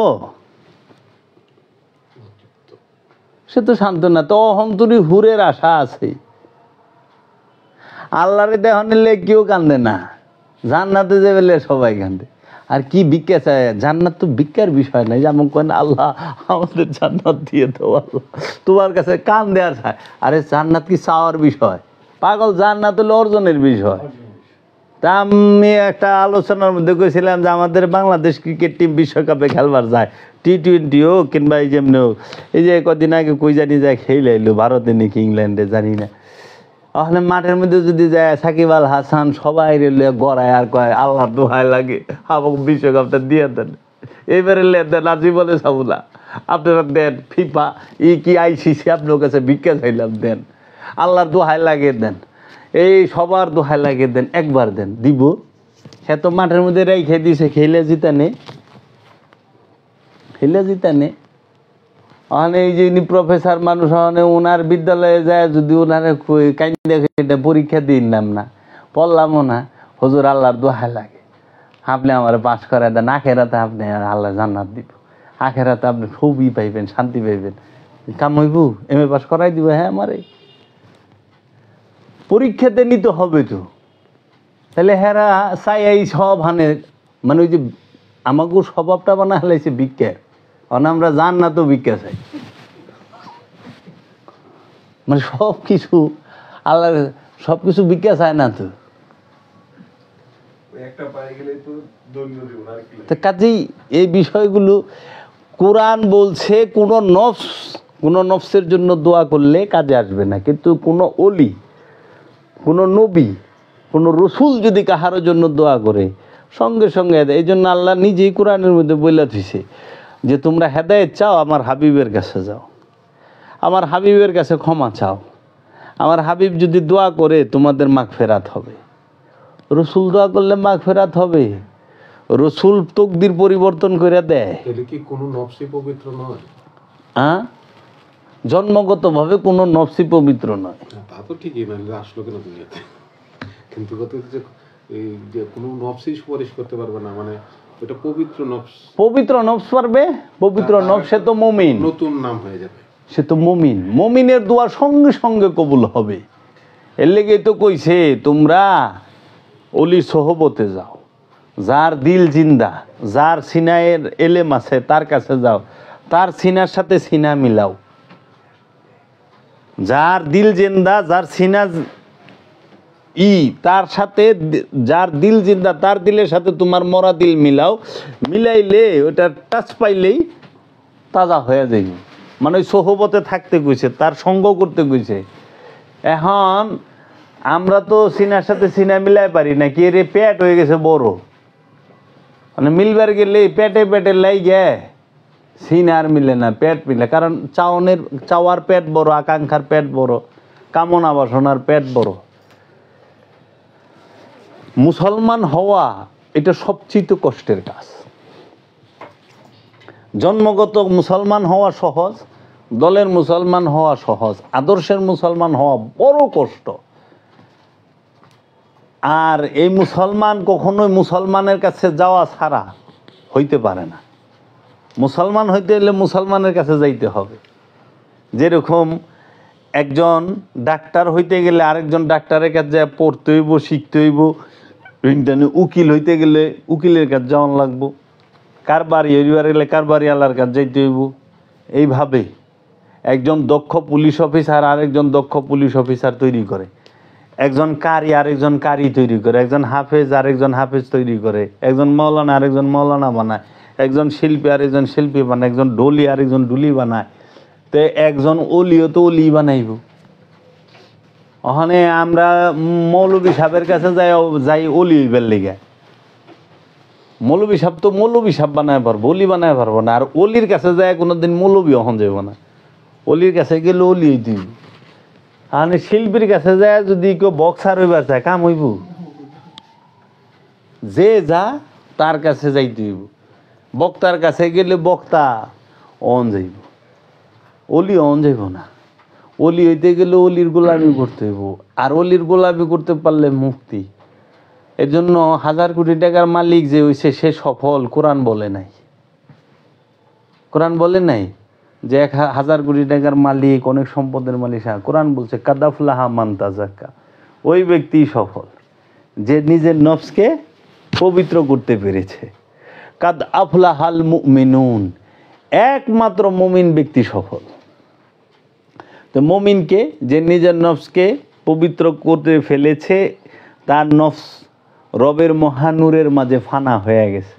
A: সে তো শান্ত না। তো অহন্তরী হুরের আশা আছে। আল্লাহরে দেহ নিলে কেউ কান্দে না, জান্নাতে যে বেলে সবাই কান্দে। আর কি ভিক্ষা চায়? জান্নাত তো ভিক্ষার বিষয় নাই। যেমন কেন আল্লাহ আমাদের জান্নাত দিয়ে দাও, আল্লাহ তোমার কাছে কান দেওয়ার চায়। আরে জান্নাত কি চাওয়ার বিষয়? পাগল, জান্নাত হলো অর্জনের বিষয়। তা আমি একটা আলোচনার মধ্যে কইছিলাম যে আমাদের বাংলাদেশ ক্রিকেট টিম বিশ্বকাপে খেলবার যায়, টি-20 হোক কিংবা এই যেমনি হোক। এই যে কদিন আগে কই জানি যায় খেলে এলো, ভারতে নাকি ইংল্যান্ডে, জানি না। ওখানে মাঠের মধ্যে যদি যায় সাকিব আল হাসান সবাই রেলে গড়ায় আর কয় আল্লাহর দোহাই লাগে আমাকে বিশ্বকাপটা দিয়ে দেন, এইবারে দেন, আর জীবনে চাবো না, আপনারা দেন। ফিফা কি আইসিসি আপনার কাছে ভিক্ষা চাইলাম, দেন, আল্লাহর দোহাই লাগে দেন, এই সবার দোহাই লাগে দেন, একবার দেন, দিব। সে তো মাঠের মধ্যে রেখে দিছে, খেলে জিতানে, খেলে জিতানে। ওখানে এই যে প্রফেসর মানুষ, ওখানে ওনার বিদ্যালয়ে যায়, যদি ওনারে কাইন্দা পরীক্ষা দিলাম না, পড়লামও না, হুজুর আল্লাহর দোহাই লাগে আপনি আমার পাস করায় দেন, আখেরাতে আপনি আল্লাহ জান্নাত দিব, আখেরাতে আপনি খুবই পাইবেন, শান্তি পাইবেন। কাম হইব, এমএ পাস করাই দিব? হ্যাঁ, আমারে পরীক্ষাতে নিতে হবে তো। তাহলে হেরা চাই এই সব হানে, মানে ওই যে আমাকেও স্বভাবটা বানা হেলাইছে ভিক্ষার, আমরা জান না তো ভিক্ষা চাই, মানে সব কিছু আল্লাহ, সব কিছু ভিক্ষা চায় না তো। কাজেই এই বিষয়গুলো কোরআন বলছে কোন নফস কোনো নফসের জন্য দোয়া করলে কাজে আসবে না, কিন্তু কোনো অলি, কোনো নবী, কোনো রসুল যদি কাহারোর জন্য দোয়া করে সঙ্গে সঙ্গে এই জন্য আল্লাহ নিজেই কোরআনের মধ্যে বলে দিছে যে তোমরা হেদায়েত চাও, আমার হাবিবের কাছে যাও, আমার হাবিবের কাছে ক্ষমা চাও। আমার হাবিব যদি দোয়া করে তোমাদের মাগফিরাত হবে। রসুল দোয়া করলে মাগফিরাত হবে। রসুল তকদির পরিবর্তন করে দেয়।
C: তাহলে কি কোনো নফসি পবিত্র নয়?
A: হ্যাঁ, জন্মগতভাবে কোনো নফসি পবিত্র নয়।
C: তা তো ঠিকই, মানে আসলো কেন দুনিয়াতে, কিন্তু কত যে এই যে কোনো নফসই সুপারিশ করতে পারবে না, মানে ওটা পবিত্র নফস,
A: পবিত্র নফস পারবে, পবিত্র নফস, সে তো মুমিন,
C: নতুন নাম হয়ে যাবে।
A: সে তো মুমিন, মুমিনের দোয়া সঙ্গে সঙ্গে কবুল হবে। এর লেগেই তো কইছে তোমরা অলি সোহবতে যাও, যার দিল জিন্দা, যার সিনায়ের এলেম আছে তার কাছে যাও, তার সিনার সাথে সিনা মিলাও। যার দিল জিন্দা, যার সিনা তার সাথে, যার দিল জিন্দা তার দিলের সাথে তোমার মরা দিল মিলাও, মিলাইলে ওটা টাচ পাইলেই তাজা হয়ে যাবে। মানে ওই সোহবতে থাকতে কইছে, তার সঙ্গ করতে কইছে। এখন আমরা তো সিনার সাথে সিনা মিলাই পারি না, কি রে পেট হয়ে গেছে বড়, মানে মিলবার গেলে পেটে পেটে লাই গে সিনা আর মিলে না, পেট মিলে। কারণ চাওয়ার পেট বড়, আকাঙ্ক্ষার পেট বড়, কামনা বাসনার পেট বড়। মুসলমান হওয়া এটা সবচেয়ে কষ্টের কাজ। জন্মগত মুসলমান হওয়া সহজ, দলের মুসলমান হওয়া সহজ, আদর্শের মুসলমান হওয়া বড় কষ্ট। আর এই মুসলমান কখনোই মুসলমানের কাছে যাওয়া ছাড়া হইতে পারে না। মুসলমান হইতে হলে মুসলমানের কাছে যাইতে হবে। যেরকম একজন ডাক্তার হইতে গেলে আরেকজন ডাক্তারের কাছে যায় পড়তে হইব, শিখতে হইব। উকিল হইতে গেলে উকিলের কাছে যাওয়ান লাগবো। কারবারি হইবার গেলে কারবারি আল্লাহর কাছে যাইতে হইব। এইভাবে একজন দক্ষ পুলিশ অফিসার আরেকজন দক্ষ পুলিশ অফিসার তৈরি করে, একজন কারি আরেকজন কারি তৈরি করে, একজন হাফেজ আরেকজন হাফেজ তৈরি করে, একজন মৌলানা আরেকজন মৌলানা বানায়, একজন শিল্পী আরেকজন শিল্পী বানায়, একজন ডলি আরেকজন ডুলি বানায়। তো একজন অলিও তো অলি বানাইব। ওখানে আমরা মৌলবী সাহেবের কাছে যাই অলি হইবার লেগে। মৌলবী সাহেব তো মৌলবী সাহেব বানায় পারবো, অলি বানায় পারবো না। আর অলির কাছে যায় কোনোদিন মৌলবী অহন যাব না। অলির কাছে গেলে অলি হইতে হইব। আর শিল্পীর কাছে যায় যদি কেউ বক্সার হইবার চায়, কাম হইব? যে যা তার কাছে যাইতে হইব। বক্তার কাছে গেলে বক্তা অন যাইব, অলি অন যাইব না। অলি হইতে গেলে অলির গোলামি করতে হইব। আর অলির গোলামি করতে পারলে মুক্তি। এর জন্য 1000 কোটি টাকার মালিক যে হইছে সে সফল, কোরআন বলে নাই। কোরআন বলে নাই যে 1000 কোটি টাকার মালিক, অনেক সম্পদের মালিক। কোরআন বলছে কাদাফলাহা মান তাজাক্কা, ওই ব্যক্তি সফল যে নিজের নফসকে পবিত্র করতে পেরেছে। কাদ আফলাহাল মুমিনুন, একমাত্র মুমিন ব্যক্তি সফল। তো মুমিনকে যে নিজের নফসকে পবিত্র করতে ফেলেছে, তার নফস রবের মহানূরের মাঝে ফানা হয়ে গেছে,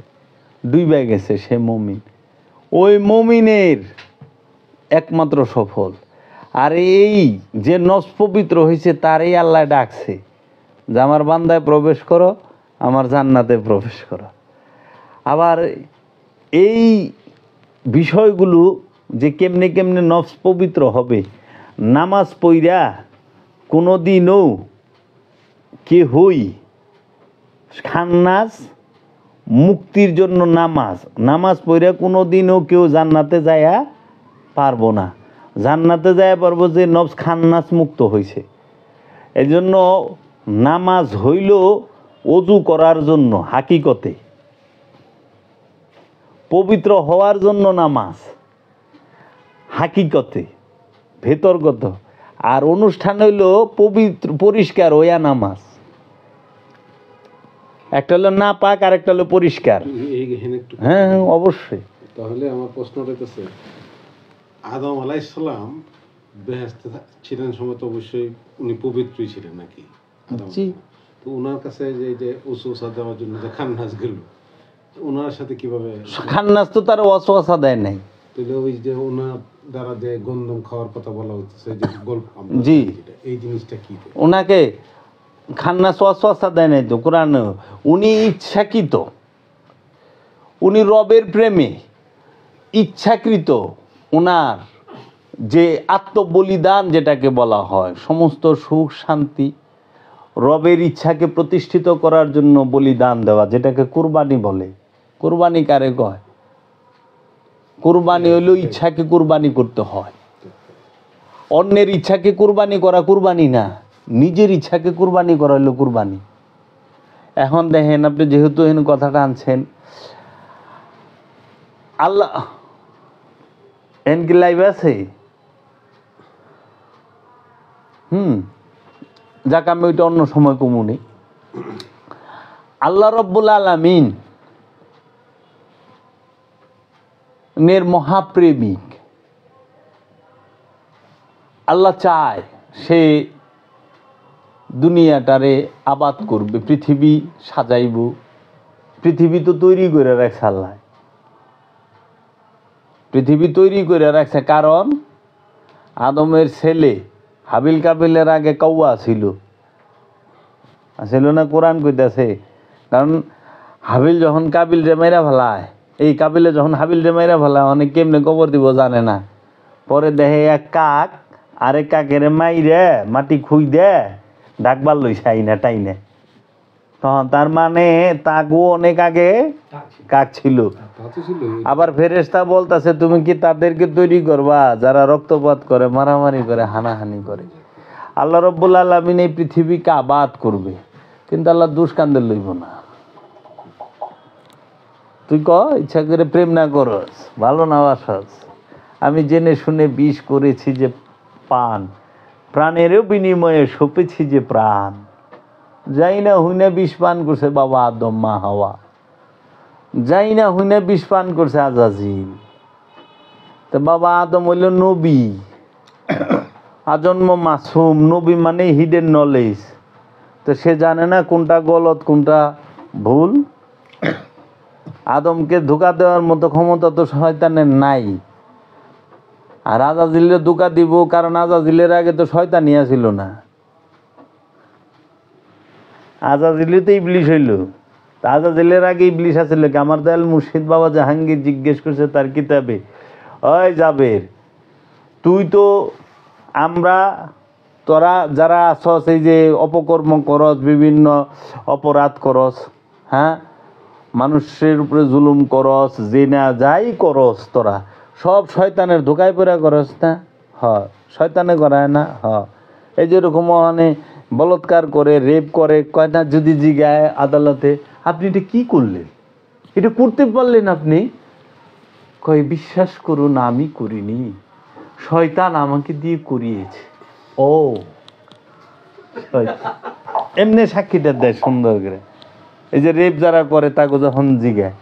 A: ডুবে গেছে, সে মুমিন। ওই মুমিনের একমাত্র সফল। আর এই যে নফস পবিত্র হয়েছে তারই আল্লাহ ডাকছে যে আমার বান্দায় প্রবেশ করো, আমার জান্নাতে প্রবেশ করো। আবার এই বিষয়গুলো যে কেমনে কেমনে নফস পবিত্র হবে, নামাজ পইরা কোনো দিনও কেহই খান্নাস মুক্তির জন্য নামাজ পইরা কোনো দিনও কেউ জান্নাতে যায়া পারবো না। জান্নাতে যায়া পারবো যে নফস খান্নাস মুক্ত হয়েছে। এই জন্য নামাজ হইল অজু করার জন্য, হাকিকতে পবিত্র হওয়ার জন্য নামাজ, হাকিকতে ভেতরগত। আর অনুষ্ঠান হইল পবিত্র পরিষ্কার হইয়া নামাজ। একটা হলো না পাক আর একটা হলো পরিষ্কার। হ্যাঁ অবশ্যই।
C: তাহলে আমার প্রশ্ন রয়েছে, আদম আলাইহিস সালাম বেহেশতে ছিলেন সময় তো অবশ্যই উনি পবিত্রই ছিলেন নাকি?
A: জি।
C: তো ওনার কাছে যে উসওয়াসা দেওয়ার জন্য যে খান্নাস গেল, ওনার সাথে কিভাবে?
A: খান্নাস তো তার ওয়াসওয়াসা দেয় নাই।
C: তাহলে ওই যে ওনার দ্বারা যে গন্ধম খাওয়ার কথা বলা হচ্ছে যে গল্প
A: জি।
C: এই জিনিসটা কি?
A: ওনাকে খান্না সোয়াসা দেয় নাই তো কোরআন। উনি ইচ্ছাকৃত, উনি রবের প্রেমে ইচ্ছাকৃত ওনার যে আত্মবলিদান যেটাকে বলা হয়, সমস্ত সুখ শান্তি রবের ইচ্ছাকে প্রতিষ্ঠিত করার জন্য বলিদান দেওয়া, যেটাকে কুরবানি বলে। কুরবানি কারে কয়? কুরবানি হইল ইচ্ছাকে কুরবানি করতে হয়। অন্যের ইচ্ছাকে কুরবানি করা কুরবানি না, নিজের ইচ্ছাকে কুরবানি করা হইল কুরবানি। এখন দেখেন, আপনি যেহেতু এখানে কথাটা আনছেন, আল্লাহ এন কি লাইভ আছে? যাক, আমি ওইটা অন্য সময় কমুনি। আল্লাহ রব্বুল আলামিন নের মহাপ্রেমিক। আল্লাহ চায় সে দুনিয়াটারে আবাদ করবে, পৃথিবী সাজাইব। পৃথিবী তো তৈরি করে রাখছে আল্লাহ, পৃথিবী তৈরি করে রাখছে। কারণ আদমের ছেলে হাবিল কাবিলের আগে কৌয়া ছিল না? কোরআন কইতাছে। কারণ হাবিল যখন কাবিল রে মাইরা ফেলায়, এই কাবিলে যখন হাবিল রে মাইরা ফেলায়, অনেক কেমনে কবর দিব জানে না। পরে দেখে এক কাক আরেক কাকের মাইরে মাটি খুই দে ডাকবার লইছে আইনা টাইনে। তখন তার মানে তাকেও অনেক আগে কাক ছিল। আবার ফেরেশতা বলতাছে, তুমি কি তাদেরকে তৈরি করবা যারা রক্তপাত করে, মারামারি করে, হানাহানি করে? আল্লাহ রব্বুল আলামিন এই পৃথিবীকে আবাদ করবে, কিন্তু আল্লাহ দুষ্কান্দের লইব না। তুই ক ইচ্ছা করে প্রেম না করস, ভালো না বাসস, আমি জেনে শুনে বিষ করেছি যে পান, প্রাণেরও বিনিময়ে সপেছি যে প্রাণ। যাই না হুইনা বিষ পান করছে বাবা আদম মা হাওয়া, যাই না হুইনা বিষ পান করছে আজাজিল। তো বাবা আদম হইল নবী, আজন্ম মাসুম। নবী মানে হিডেন নলেজ। তো সে জানে না কোনটা গলত কোনটা ভুল। আদমকে ধোঁকা দেওয়ার মতো ক্ষমতা তো শয়তানের নাই। আর আজাজিলের ধোঁকা দিব, কারণ আজাজিলের আগে তো শয়তানি ছিল না। আজাজিলে তো ইবলিশ হইল। আজাজিলের আগে ইবলিশ আছিল কি? আমার দয়াল মুর্শিদ বাবা জাহাঙ্গীর জিজ্ঞেস করছে তার কিতাবে, ওই জাবের, তুই তো আমরা তোরা যারা আছস, এই যে অপকর্ম করস, বিভিন্ন অপরাধ করস, হ্যাঁ, মানুষের উপরে জুলুম করস, যে না যাই করস, তোরা সব শয়তানের ধোকায় পড়া করস না? হ, শয়তানে করায় না? হ। এই যেরকম মানে বলৎকার করে, রেপ করে, কয় না যদি জিগায় আদালতে, আপনি এটা কি করলেন, এটা করতে পারলেন আপনি? কয় বিশ্বাস করুন আমি করিনি, শয়তান আমাকে দিয়ে করিয়েছে। ও এমনি সাক্ষীটা দেয় সুন্দর করে। এই যে রেপ যারা করে তাকে যখন জিগায়,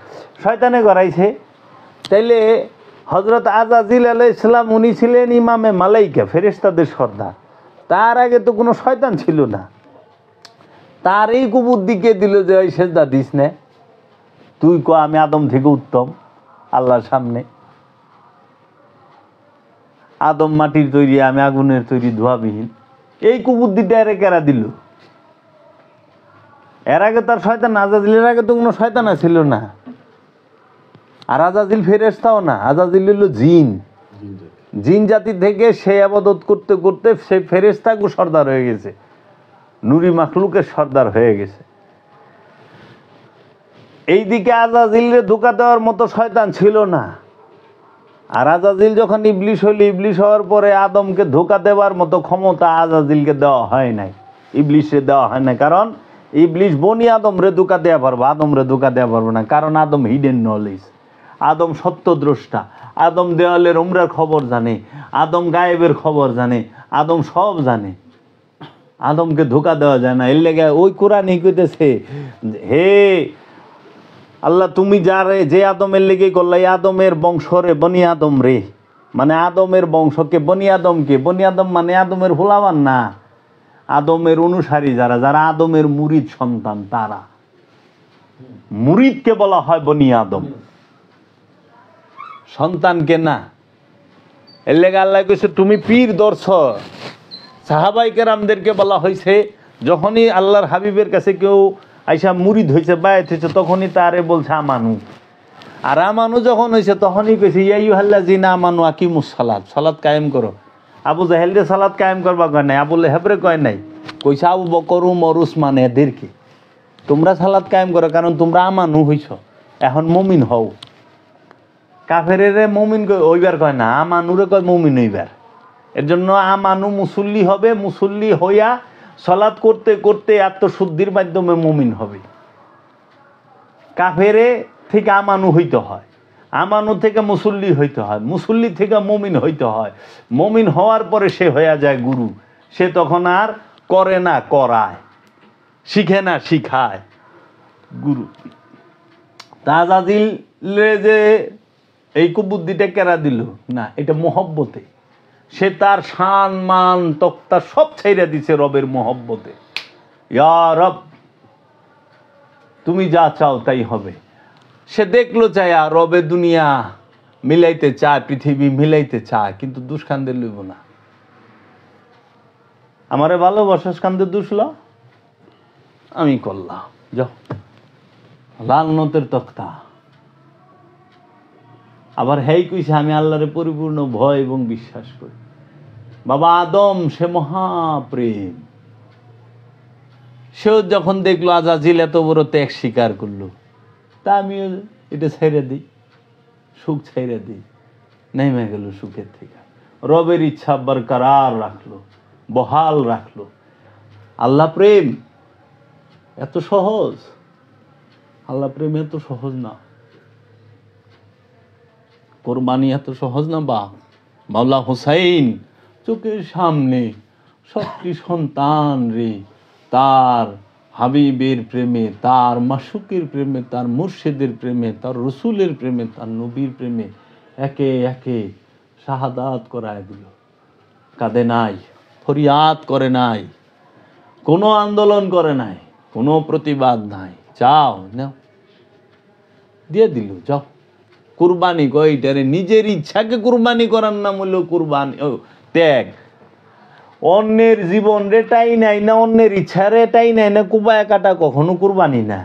A: শয়তানে করাইছে। তাইলে হজরত আজাজিল আলাইহিস সালাম উনি ছিলেন ইমামে মালাইকা, ফেরেশতাদের সর্দার। তার আগে তো কোনো শয়তান ছিল না। তার এই কুবুদ্দিকে দিল যে ওই সেজদা দিস না, তুই ক আমি আদম থেকে উত্তম আল্লাহর সামনে। আদম মাটির তৈরি, আমি আগুনের তৈরি, ধোয়াবিহীন। এই কুবুদ্দিটা এর কেরা দিল? এর আগে তার শয়তান, আজাজিলের আগে তো কোনো শয়তান ছিল না। আর আজাজিল ফেরেশতাও না, আজাজিল হলো জিন। জিন জাতি থেকে সে আবাদত করতে করতে সে ফেরেশতাকে সর্দার হয়ে গেছে, নুরি মাখলুকের সর্দার হয়ে গেছে। এইদিকে আজাজিলরে ধোঁকা দেওয়ার মতো শয়তান ছিল না। আর আজাজিল যখন ইবলিশ হইল, ইবলিশ হওয়ার পরে আদমকে ধোঁকা দেওয়ার মতো ক্ষমতা আজাজিলকে দেওয়া হয় নাই, ইবলিশে দেওয়া হয় না। কারণ ইবলিশ বনি আদমরে ধোঁকা দেওয়া পারবো, আদমরে ধোঁকা দেওয়া পারবো না। কারণ আদম হিডেন নলেজ, আদম সত্যদ্রষ্টা, আদম দেওয়ালের উমরার খবর জানে, আদম গায়েবের খবর জানে, আদম সব জানে। আদমকে ধোঁকা দেওয়া যায় না। এর লেগে ওই কোরআনই কইতেছে, হে আল্লাহ, তুমি যারে যে আদমের লেগে করলে, আদমের বংশ রে, বনি আদম রে, মানে আদমের বংশকে, বনি আদমকে, বনি আদম মানে আদমের হোলাবান না, আদমের অনুসারী যারা, যারা আদমের মুরিদ সন্তান, তারা মুরিদকে বলা হয় বনি আদম, সন্তানকে না। এর লেগে আল্লাহ কইছে তুমি পীর দর্শ। সাহাবাই কেরামদেরকে বলা হয়েছে যখনই আল্লাহর হাবিবের কাছে কেউ আইসা মুরিদ হয়েছে বায়াত হয়েছে তখনই তারে বলছে আমানু। আর আমানু যখন হয়েছে তখনই কইছে ইয়াইয়ুহাল্লাযিনা আমানু আকিমুস সালাত, সালাত কায়েম করো। আবু জাহেল রে সালাত কায়েম করবা কয় নাই, আবু লেহাবরে কয় নাই, কইছে আবু বকর উমর উসমান এদেরকে তোমরা সালাত কায়েম করো, কারণ তোমরা আমানু হইছ, এখন মুমিন হও। কাফেরে মুমিন ওইবার কয় না, আমানুরে কয় মুমিন হইবার। এর জন্য আমানু মুসল্লি হবে, মুসল্লি হইয়া সালাত করতে করতে আত্মশুদ্ধির মাধ্যমে মুমিন হবে। কাফেরে থেকে আমানু হইতে হয়, আমানু থেকে মুসল্লি হইতে হয়, মুসল্লি থেকে মুমিন হইতে হয়। মুমিন হওয়ার পরে সে হইয়া যায় গুরু। সে তখন আর করে না করায়, শিখে না শিখায়, গুরু। তাজাদিলে যে এই কুবুদ্ধিটা কেরা দিল না, এটা মহব্বতে। সে তার শান মান তক্তা সব ছাইরা দিছে রবের মহব্বতে। ইয়া রব তুমি যা চাও তাই হবে। সে দেখলো চায় রবে দুনিয়া মিলাইতে চায়, পৃথিবী মিলাইতে চায়, কিন্তু দুষ্কান্দে লইব না। আমারে ভালোবাসাস কান্দে দুষল, আমি করলাম, যাও লালনতের তক্তা। আবার হেই কইছে আমি আল্লাহরে পরিপূর্ণ ভয় এবং বিশ্বাস করি। বাবা আদম সে মহাপ্রেম, সেও যখন দেখলো আজাজিল এত বড় ত্যাগ স্বীকার করলো, তা আমিও এটা ছেড়ে দিই, সুখ ছেড়ে দিই, নেমে গেল সুখের থেকে। রবের ইচ্ছা বরকরার রাখলো, বহাল রাখলো। আল্লাহ প্রেম এত সহজ, আল্লাহ প্রেম এত সহজ না, কোরবানি এত সহজ না। বা মাওলা হুসাইন চোখের সামনে সবটি সন্তান রে তার হাবিবের প্রেমে, তার মাসুকের প্রেমে, তার মুর্শিদের প্রেমে, তার রসুলের প্রেমে, তার নবীর প্রেমে একে একে শাহাদাত করায় দিল। কাঁদে নাই, ফরিয়াদ করে নাই, কোনো আন্দোলন করে নাই, কোনো প্রতিবাদ নাই। যাও নাও, দিয়ে দিল, যাও। কুরবানি কয়টারে? নিজের ইচ্ছাকে কুরবানি করার নাম হলো কুরবানি, ত্যাগ। অন্যের জীবন রেটাই নাই না, অন্যের ইচ্ছা রেটাই নাই না, কুবায় কাটা কখনো কুরবানি না।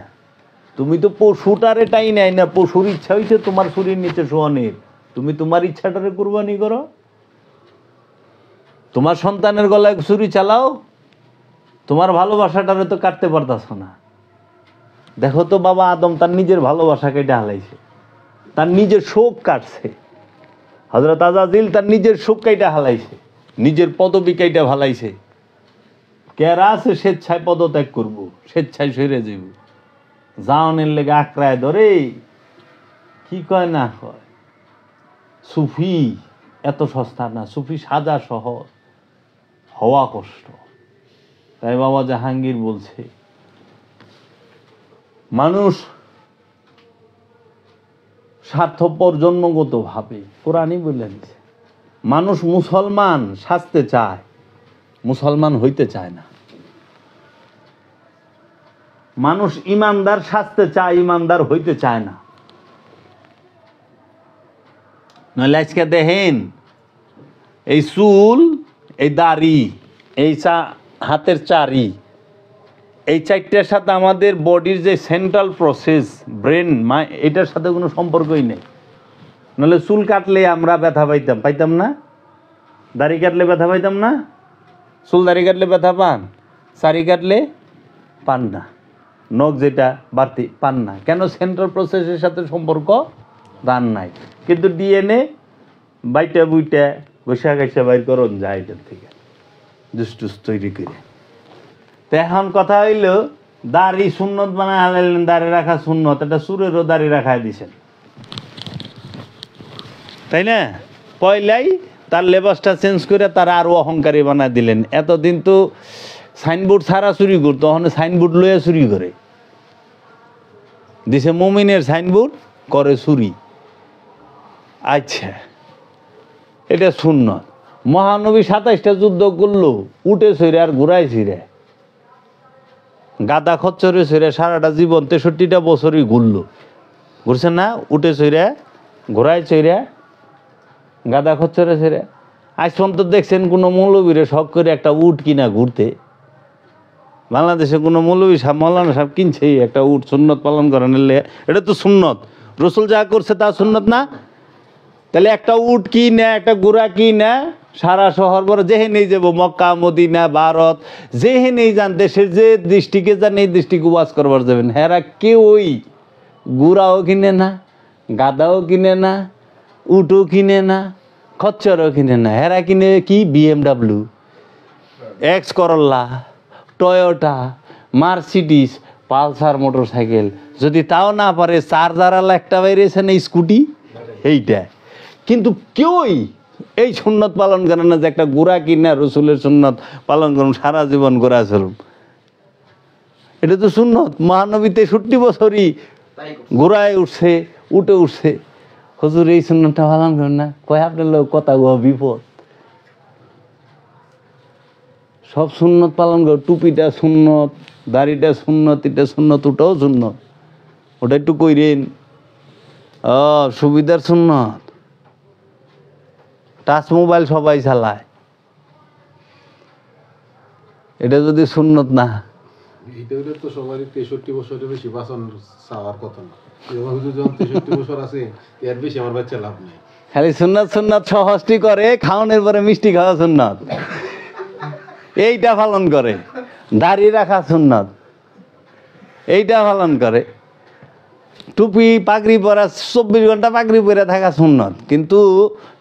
A: তুমি তো পশুটা রেটাই নাই না, পশুর ইচ্ছা হয়েছে তোমার শরীর নিচে শোয়ানের, তুমি তোমার ইচ্ছাটারে কুরবানি করো। তোমার সন্তানের গলায় ছুরি চালাও, তোমার ভালোবাসাটারে তো কাটতে পারতাছ না। দেখো তো বাবা আদম তার নিজের ভালোবাসা কেটে হালাইছে, তার নিজের শোক কাটছে। হযরত আজাজিল তার নিজের শোক কাইটা হালাইছে, নিজের পদবি কাইটা হালাইছে। কেরা আছে স্বেচ্ছায় পদত্যাগ করব, স্বেচ্ছায় সরে যাইব, জাওনের লেগে আঁকড়ায় ধরে। কি কয় না কয়, সুফি এত সস্তা না, সুফি সাজা সহজ, হওয়া কষ্ট। তাই বাবা জাহাঙ্গীর বলছে মানুষ স্বার্থপর জন্মগত ভাবে, কোরআনই বলে দিচ্ছে। মানুষ মুসলমান সাজতে চায়, মুসলমান হইতে চায় না। মানুষ ইমানদার সাজতে চায়, ইমানদার হইতে চায় না। নইলে আজকে দেখেন এই চুল, এই দাড়ি, এই হাতের চারি, এই চারটার সাথে আমাদের বডির যে সেন্ট্রাল প্রসেস ব্রেন, এটার সাথে কোনো সম্পর্কই নেই। নাহলে চুল কাটলে আমরা ব্যথা পাইতাম না, দাড়ি কাটলে ব্যথা পাইতাম না। চুল দাড়ি কাটলে ব্যথা পান, চারি কাটলে পান না, নখ যেটা বাড়তি পান না। কেন? সেন্ট্রাল প্রসেসের সাথে সম্পর্ক দান নাই। কিন্তু ডিএনএ বাইটা বুইটা ঘষা ঘষা বাইর করুন যায় এটার থেকে, জুস তৈরি করে। তো এখন কথা হইল দাড়ি সুন্নত বানায় হালাইলেন, দাড়ি রাখা সুন্নত, এটা সুরেরও দাড়ি রাখায় দিছেন, তাই না? পয়লাই তার লেবাসটা চেঞ্জ করে তারা আরো অহংকারী বানায় দিলেন। এতদিন তো সাইনবোর্ড ছাড়া চুরি করতো, তখন সাইনবোর্ড লইয়া চুরি করে দিছে। মুমিনের সাইনবোর্ড করে চুরি। আচ্ছা, এটা সুন্নত। মহানবী 27টা যুদ্ধ করলো, উঠে ছইরে আর ঘুরাই ছিঁড়ে, গাদা খচ্চরে ছইরে সারাটা জীবন 63টা বছরই ঘুরলো, ঘুরছে না? উঠে ছইরে ঘোরায় ছইরে গাদা খচ্চরে ছেড়ে আজ পর্যন্ত দেখছেন কোনো মৌলবীরে শখ করে একটা উট কিনা ঘুরতে? বাংলাদেশে কোনো মৌলবী সাহেব মৌলানা সাহেব কিনছে একটা উট সুন্নত পালন করেন? এটা তো সুন্নত, রসুল যা করছে তা সুন্নত না? তাহলে একটা উট কি না, একটা ঘোড়া কি না, সারা শহর বড় যেহেনেই যাব, মক্কা মদিনা ভারত যেহেনেই যান, দেশের যে দৃষ্টিকে যান এই দৃষ্টিকে ওয়াজ করবার যাবেন, হেরা কেউই গুড়াও কিনে না, গাদাও কিনে না, উটও কিনে না, খচ্চরও কিনে না। হেরা কিনে কি? BMW, X Corolla, Toyota, Mercedes, Pulsar motorcycle. যদি তাও না পারে চার্জারালা একটা বেরিয়েছে না স্কুটি, এইটা। কিন্তু কেউই এই সুন্নত পালন করে না যে একটা গোড়া কিনা রসুলের সুন্নত পালন করুন, সারা জীবন গোড়া চলুন। এটা তো সুন্নত। মহানবী 63 বছরই গোড়ায় উঠছে, উঠে উঠছে। হুজুর এই সুন্নতটা পালন করেন না? কয় আপনার লোক কথা গো বিপদ। সব সুন্নত পালন করো, টুপিটা সুন্নত, দাড়িটা সুন্নত, এটা সুন্নত, ওটাও সুন্নত, ওটা একটু কইরেন। সুবিধার সুন্নত। টাচ মোবাইল সবাই চালায়, এটা যদি সুন্নত না।
C: এটা হলে তো সবারই 63 বছরের বেশি বাঁচন চাওয়ার কথা না। হুজুর যখন 63 বছর আছে এর বেশি আমার বাচ্চা লাভ নেই।
A: খালি সুন্নত সুন্নত সহজটি করে, খাওয়ানোর পরে মিষ্টি খাওয়া সুন্নত, এইটা পালন করে। দাড়ি রাখা সুন্নত, এইটা পালন করে। টুপি পাগড়ি পরা, 24 ঘন্টা পাগড়ি পরে থাকা সুন্নত। কিন্তু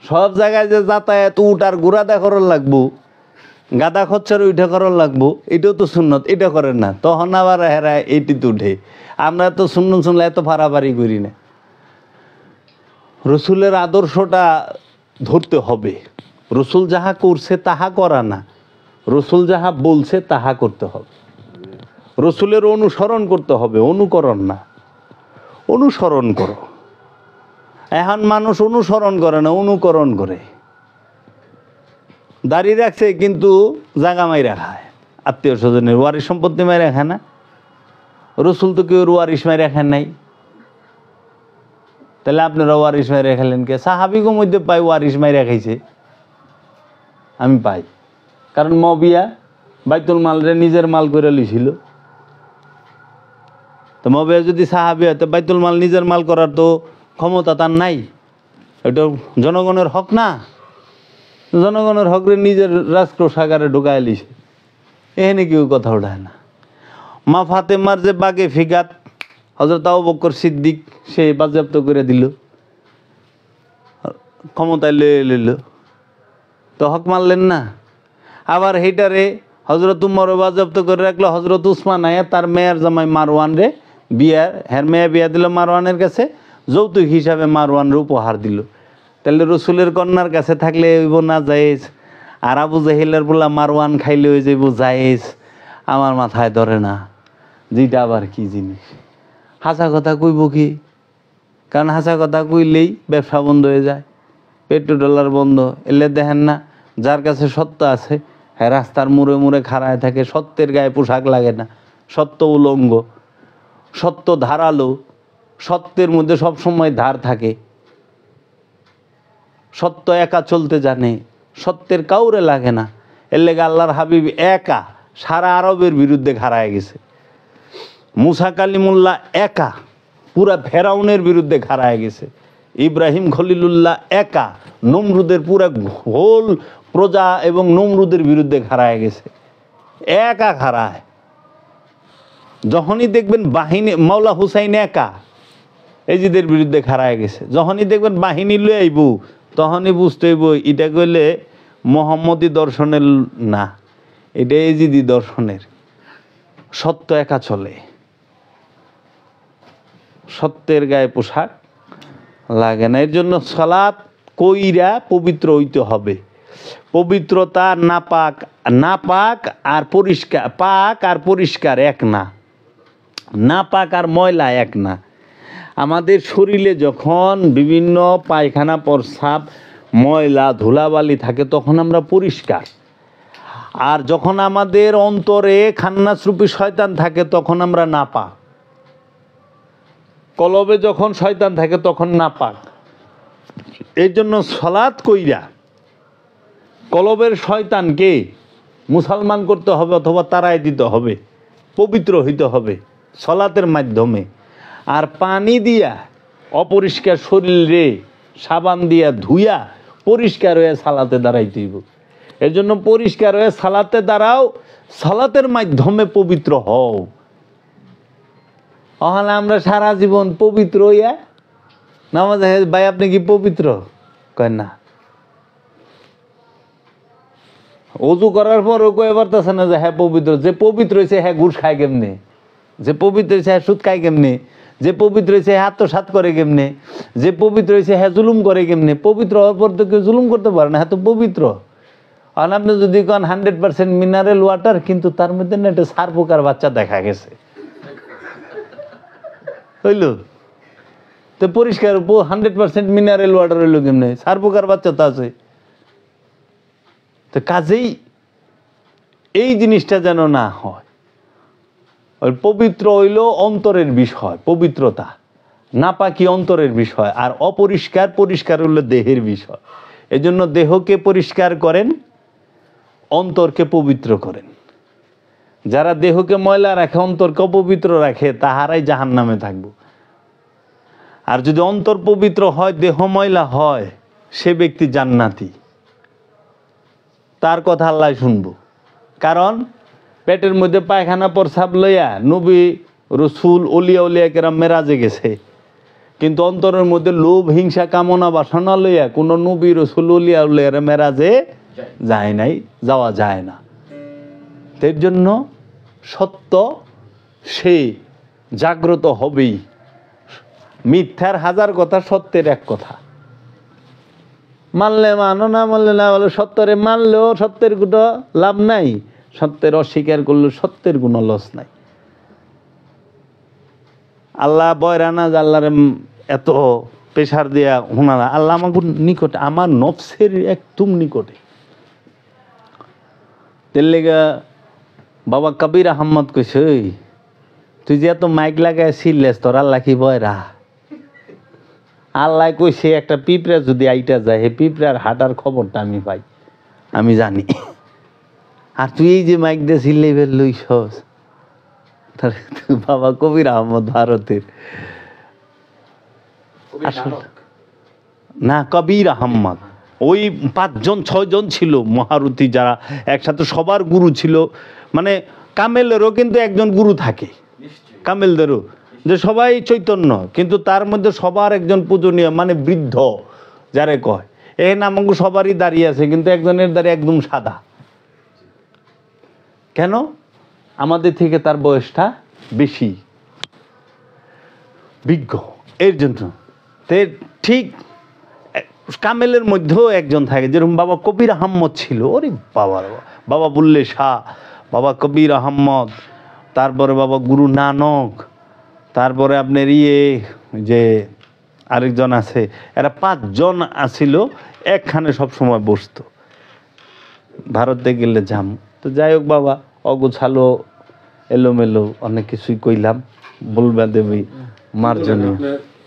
A: সব জায়গায় যে যাতায়াত, উঠ আর ঘোড়া দেখার লাগবো, গাদা খচ্চর উঠে করার লাগবো, এটাও তো সুন্নত, এটা করেন না। তখন আবার হেরা এইটিতে উঠে। আমরা তো সুন্নত শুনলে এত ফাড়াফাড়ি করি না। রসুলের আদর্শটা ধরতে হবে। রসুল যাহা করছে তাহা করা না, রসুল যাহা বলছে তাহা করতে হবে। রসুলের অনুসরণ করতে হবে, অনুকরণ না। অনুসরণ করো। এখন মানুষ অনুসরণ করে না, অনুকরণ করে। দাড়ি রাখছে কিন্তু জাগা মাইরা খায়, আত্মীয় স্বজনের ওয়ারিশ সম্পত্তি মাইরা খায় না। রসুল তো কেউ ওয়ারিশ মাইরা খায় নাই, তাহলে আপনারা ওয়ারিশ মাইরা খেলেন কে? সাহাবিগো মধ্যে পাই ওয়ারিশ মাইরা খাইছে, আমি পাই। কারণ মবিয়া বাইতুল মালরে নিজের মাল করে লইছিল। তো মবিয়া যদি সাহাবি হয় তো বাইতুল মাল নিজের মাল করার তো ক্ষমতা তার নাই। এটা জনগণের হক না? জনগণের হকরে নিজের রাজকোষাগারে ঢুকায় লিছে, এখানে কেউ কথা উঠায় না। মা ফাতেমার যে বাগে ফিগাত হযরত আবু বকর সিদ্দিক সে বাজেয়াপ্ত করে দিল, ক্ষমতায় লইল, তো হক মানলেন না। আবার হেটারে হজরত উমরও বাজেয়াপ্ত করে রাখলো। হজরত উসমান আয়া তার মেয়ের জামাই মারওয়ান রে হ্যার মেয়ে বিয়া দিল মারওয়ানের কাছে, যৌতুক হিসাবে মারওয়ানরে উপহার দিল। তাহলে রসুলের কন্যার কাছে থাকলে হইব না জায়েজ, আর আবু জাহিলের বলা মারওয়ান খাইলে হয়ে যাইব জায়েজ? আমার মাথায় ধরে না যেটা আবার কি জিনিস। হাসা কথা কইব কি? কারণ হাসা কথা কইলেই ব্যবসা বন্ধ হয়ে যায়, পেট্রোডলার বন্ধ। এলে দেখেন না, যার কাছে সত্য আছে হ্যাঁ রাস্তার মুড়ে মুড়ে খাড়ায় থাকে, সত্যের গায়ে পোশাক লাগে না, সত্য উলঙ্গ, সত্য ধারালো, সত্যের মধ্যে সবসময় ধার থাকে, সত্য একা চলতে জানে, সত্যের কাউরে লাগে না। এর লেগে আল্লাহর হাবিব একা সারা আরবের বিরুদ্ধে খাড়ায় গেছে। মুসা কালিমুল্লাহ একা পুরা ফেরাউনের বিরুদ্ধে খাড়ায় গেছে। ইব্রাহিম খলিলুল্লাহ একা নমরুদের পুরা হোল প্রজা এবং নমরুদের বিরুদ্ধে খাড়ায় গেছে, একা খাড়ায়। যখনই দেখবেন বাহিনী, মাওলা হুসাইন একা এজিদের বিরুদ্ধে খাড়ায় গেছে। যখনই দেখবেন বাহিনী লয়ে আইব তখনই বুঝতে হইব এটা কইলে মোহাম্মদী দর্শনের না, এটা এজিদি দর্শনের। সত্য একা চলে, সত্যের গায়ে পোশাক লাগে না। এর জন্য সালাত কইরা পবিত্র হইতে হবে। পবিত্রতা নাপাক, নাপাক আর পরিষ্কার, পাক আর পরিষ্কার এক না, নাপাক আর ময়লা এক না। আমাদের শরীরে যখন বিভিন্ন পায়খানা প্রস্রাব ময়লা ধুলাবালি থাকে তখন আমরা পরিষ্কার, আর যখন আমাদের অন্তরে খান্নাসরূপী শয়তান থাকে তখন আমরা নাপাক। কলবে যখন শয়তান থাকে তখন নাপাক। এর জন্য সলাৎ কইরা কলবের শয়তানকে মুসলমান করতে হবে অথবা তাড়াই দিতে হবে, পবিত্র হইতে হবে সলাতের মাধ্যমে। আর পানি দিয়া অপরিষ্কার শরীরে সাবান দিয়া ধুইয়া পরিষ্কার হয়ে সালাতে দাঁড়াইতে হইব। এর জন্য পরিষ্কার হয়ে সালাতে দাঁড়াও, সালাতের মাধ্যমে পবিত্র হও। তাহলে আমরা সারা জীবন পবিত্র হইয়া নামাজ, ভাই আপনি কি পবিত্র? কয় না। অজু করার পরও কয়ে পারতেছে না যে হ্যাঁ পবিত্র। যে পবিত্র হয়েছে হ্যাঁ ঘুষ খায় কেমনে, যে পবিত্র হয়েছে হ্যাঁ সুদ খায় কেমনে, যে পবিত্র হয়েছে হ্যাঁ আত্মসাৎ করে কেমনে, যে পবিত্র হয়েছে হ্যাঁ জুলুম করে কেমনে। পবিত্র হওয়ার পর তো কেউ জুলুম করতে পারে না, হ্যাঁ তো পবিত্র। আর আপনি যদি কোন 100% মিনারেল ওয়াটার, কিন্তু তার মধ্যে না একটা সার পোকার বাচ্চা দেখা গেছে, হইল তো পরিষ্কার 100% মিনারেল ওয়াটার হইল কেমনে? সার পোকার বাচ্চা তো আছে। তো কাজেই এই জিনিসটা যেন না হয়। ওই পবিত্র হইল অন্তরের বিষয়, পবিত্রতা নাপাকি অন্তরের বিষয়, আর অপরিষ্কার পরিষ্কার হইল দেহের বিষয়। এই জন্য দেহকে পরিষ্কার করেন, অন্তরকে পবিত্র করেন। যারা দেহকে ময়লা রাখে, অন্তরকে অপবিত্র রাখে, তাহারাই জাহান্নামে থাকবো। আর যদি অন্তর পবিত্র হয়, দেহ ময়লা হয়, সে ব্যক্তি জান্নাতি। তার কথা আল্লাহ শুনবো। কারণ পেটের মধ্যে পায়খানা প্রস্রাব লইয়া নবী রসুল ওলিয়া উলিয়া কেরাম মেরাজে গেছে, কিন্তু অন্তরের মধ্যে লোভ হিংসা কামনা বাসনা লইয়া কোনো নবী রসুল উলিয়া উলিয়া মেরাজে যায় নাই, যাওয়া যায় না। এর জন্য সত্য সে জাগ্রত হবেই। মিথ্যার 1000 কথা, সত্যের এক কথা। মানলে মানো, না মানলে না বলো। সত্যরে মানলেও সত্যের কোনো লাভ নাই, সত্যের অস্বীকার করলেও সত্যের কোনো লস নাই। আল্লাহ বয়রানা যে আল্লাহরে এত প্রেশার দিয়া হোনারা, আল্লাহ আমার নিকটে, আমার নফসের একদম নিকটে। তের লেগা বাবা কবির আহমদ কইছে, তুই যে এত মাইক লাগায় ছিলেস, তোর আল্লাহ কি বয়রা? আল্লাহ কইছে একটা পিঁপড়া যদি আইটা যায়, হে পিঁপড়ার হাঁটার খবরটা আমি পাই, আমি জানি। আর তুই এই যে মাইক দিয়ে ছিল্লাই বের লইছস, বাবা কবির আহমদ ভারতের, না কবির আহমদ, ওই 5 জন 6 জন ছিল মহারথী, যারা একসাথে সবার গুরু ছিল। মানে কামেলেরও কিন্তু একজন গুরু থাকে, কামেলদেরও, যে সবাই চৈতন্য, কিন্তু তার মধ্যে সবার একজন পূজনীয়, মানে বৃদ্ধ যারে কয়। এই নামঙ্গ সবারই দাঁড়িয়ে আছে, কিন্তু একজনের দাঁড়িয়ে একদম সাদা। কেন? আমাদের থেকে তার বয়সটা বেশি, বিজ্ঞ। এর জন্য ঠিক কামেলের মধ্যেও একজন থাকে, যেরকম বাবা কবির আহম্মদ ছিল। ওরে বাবা, বাবা বুল্লে শাহ, বাবা কবির আহম্মদ, তারপরে বাবা গুরু নানক, তারপরে আপনার যে আরেকজন আছে, এরা 5 জন আছিল, একখানে সবসময় বসতো। ভারতে গেলে যাম। তো যাই হোক বাবা, অগোছালো এলোমেলো অনেক কিছুই কইলাম, বলবা দেবী মার্জনী।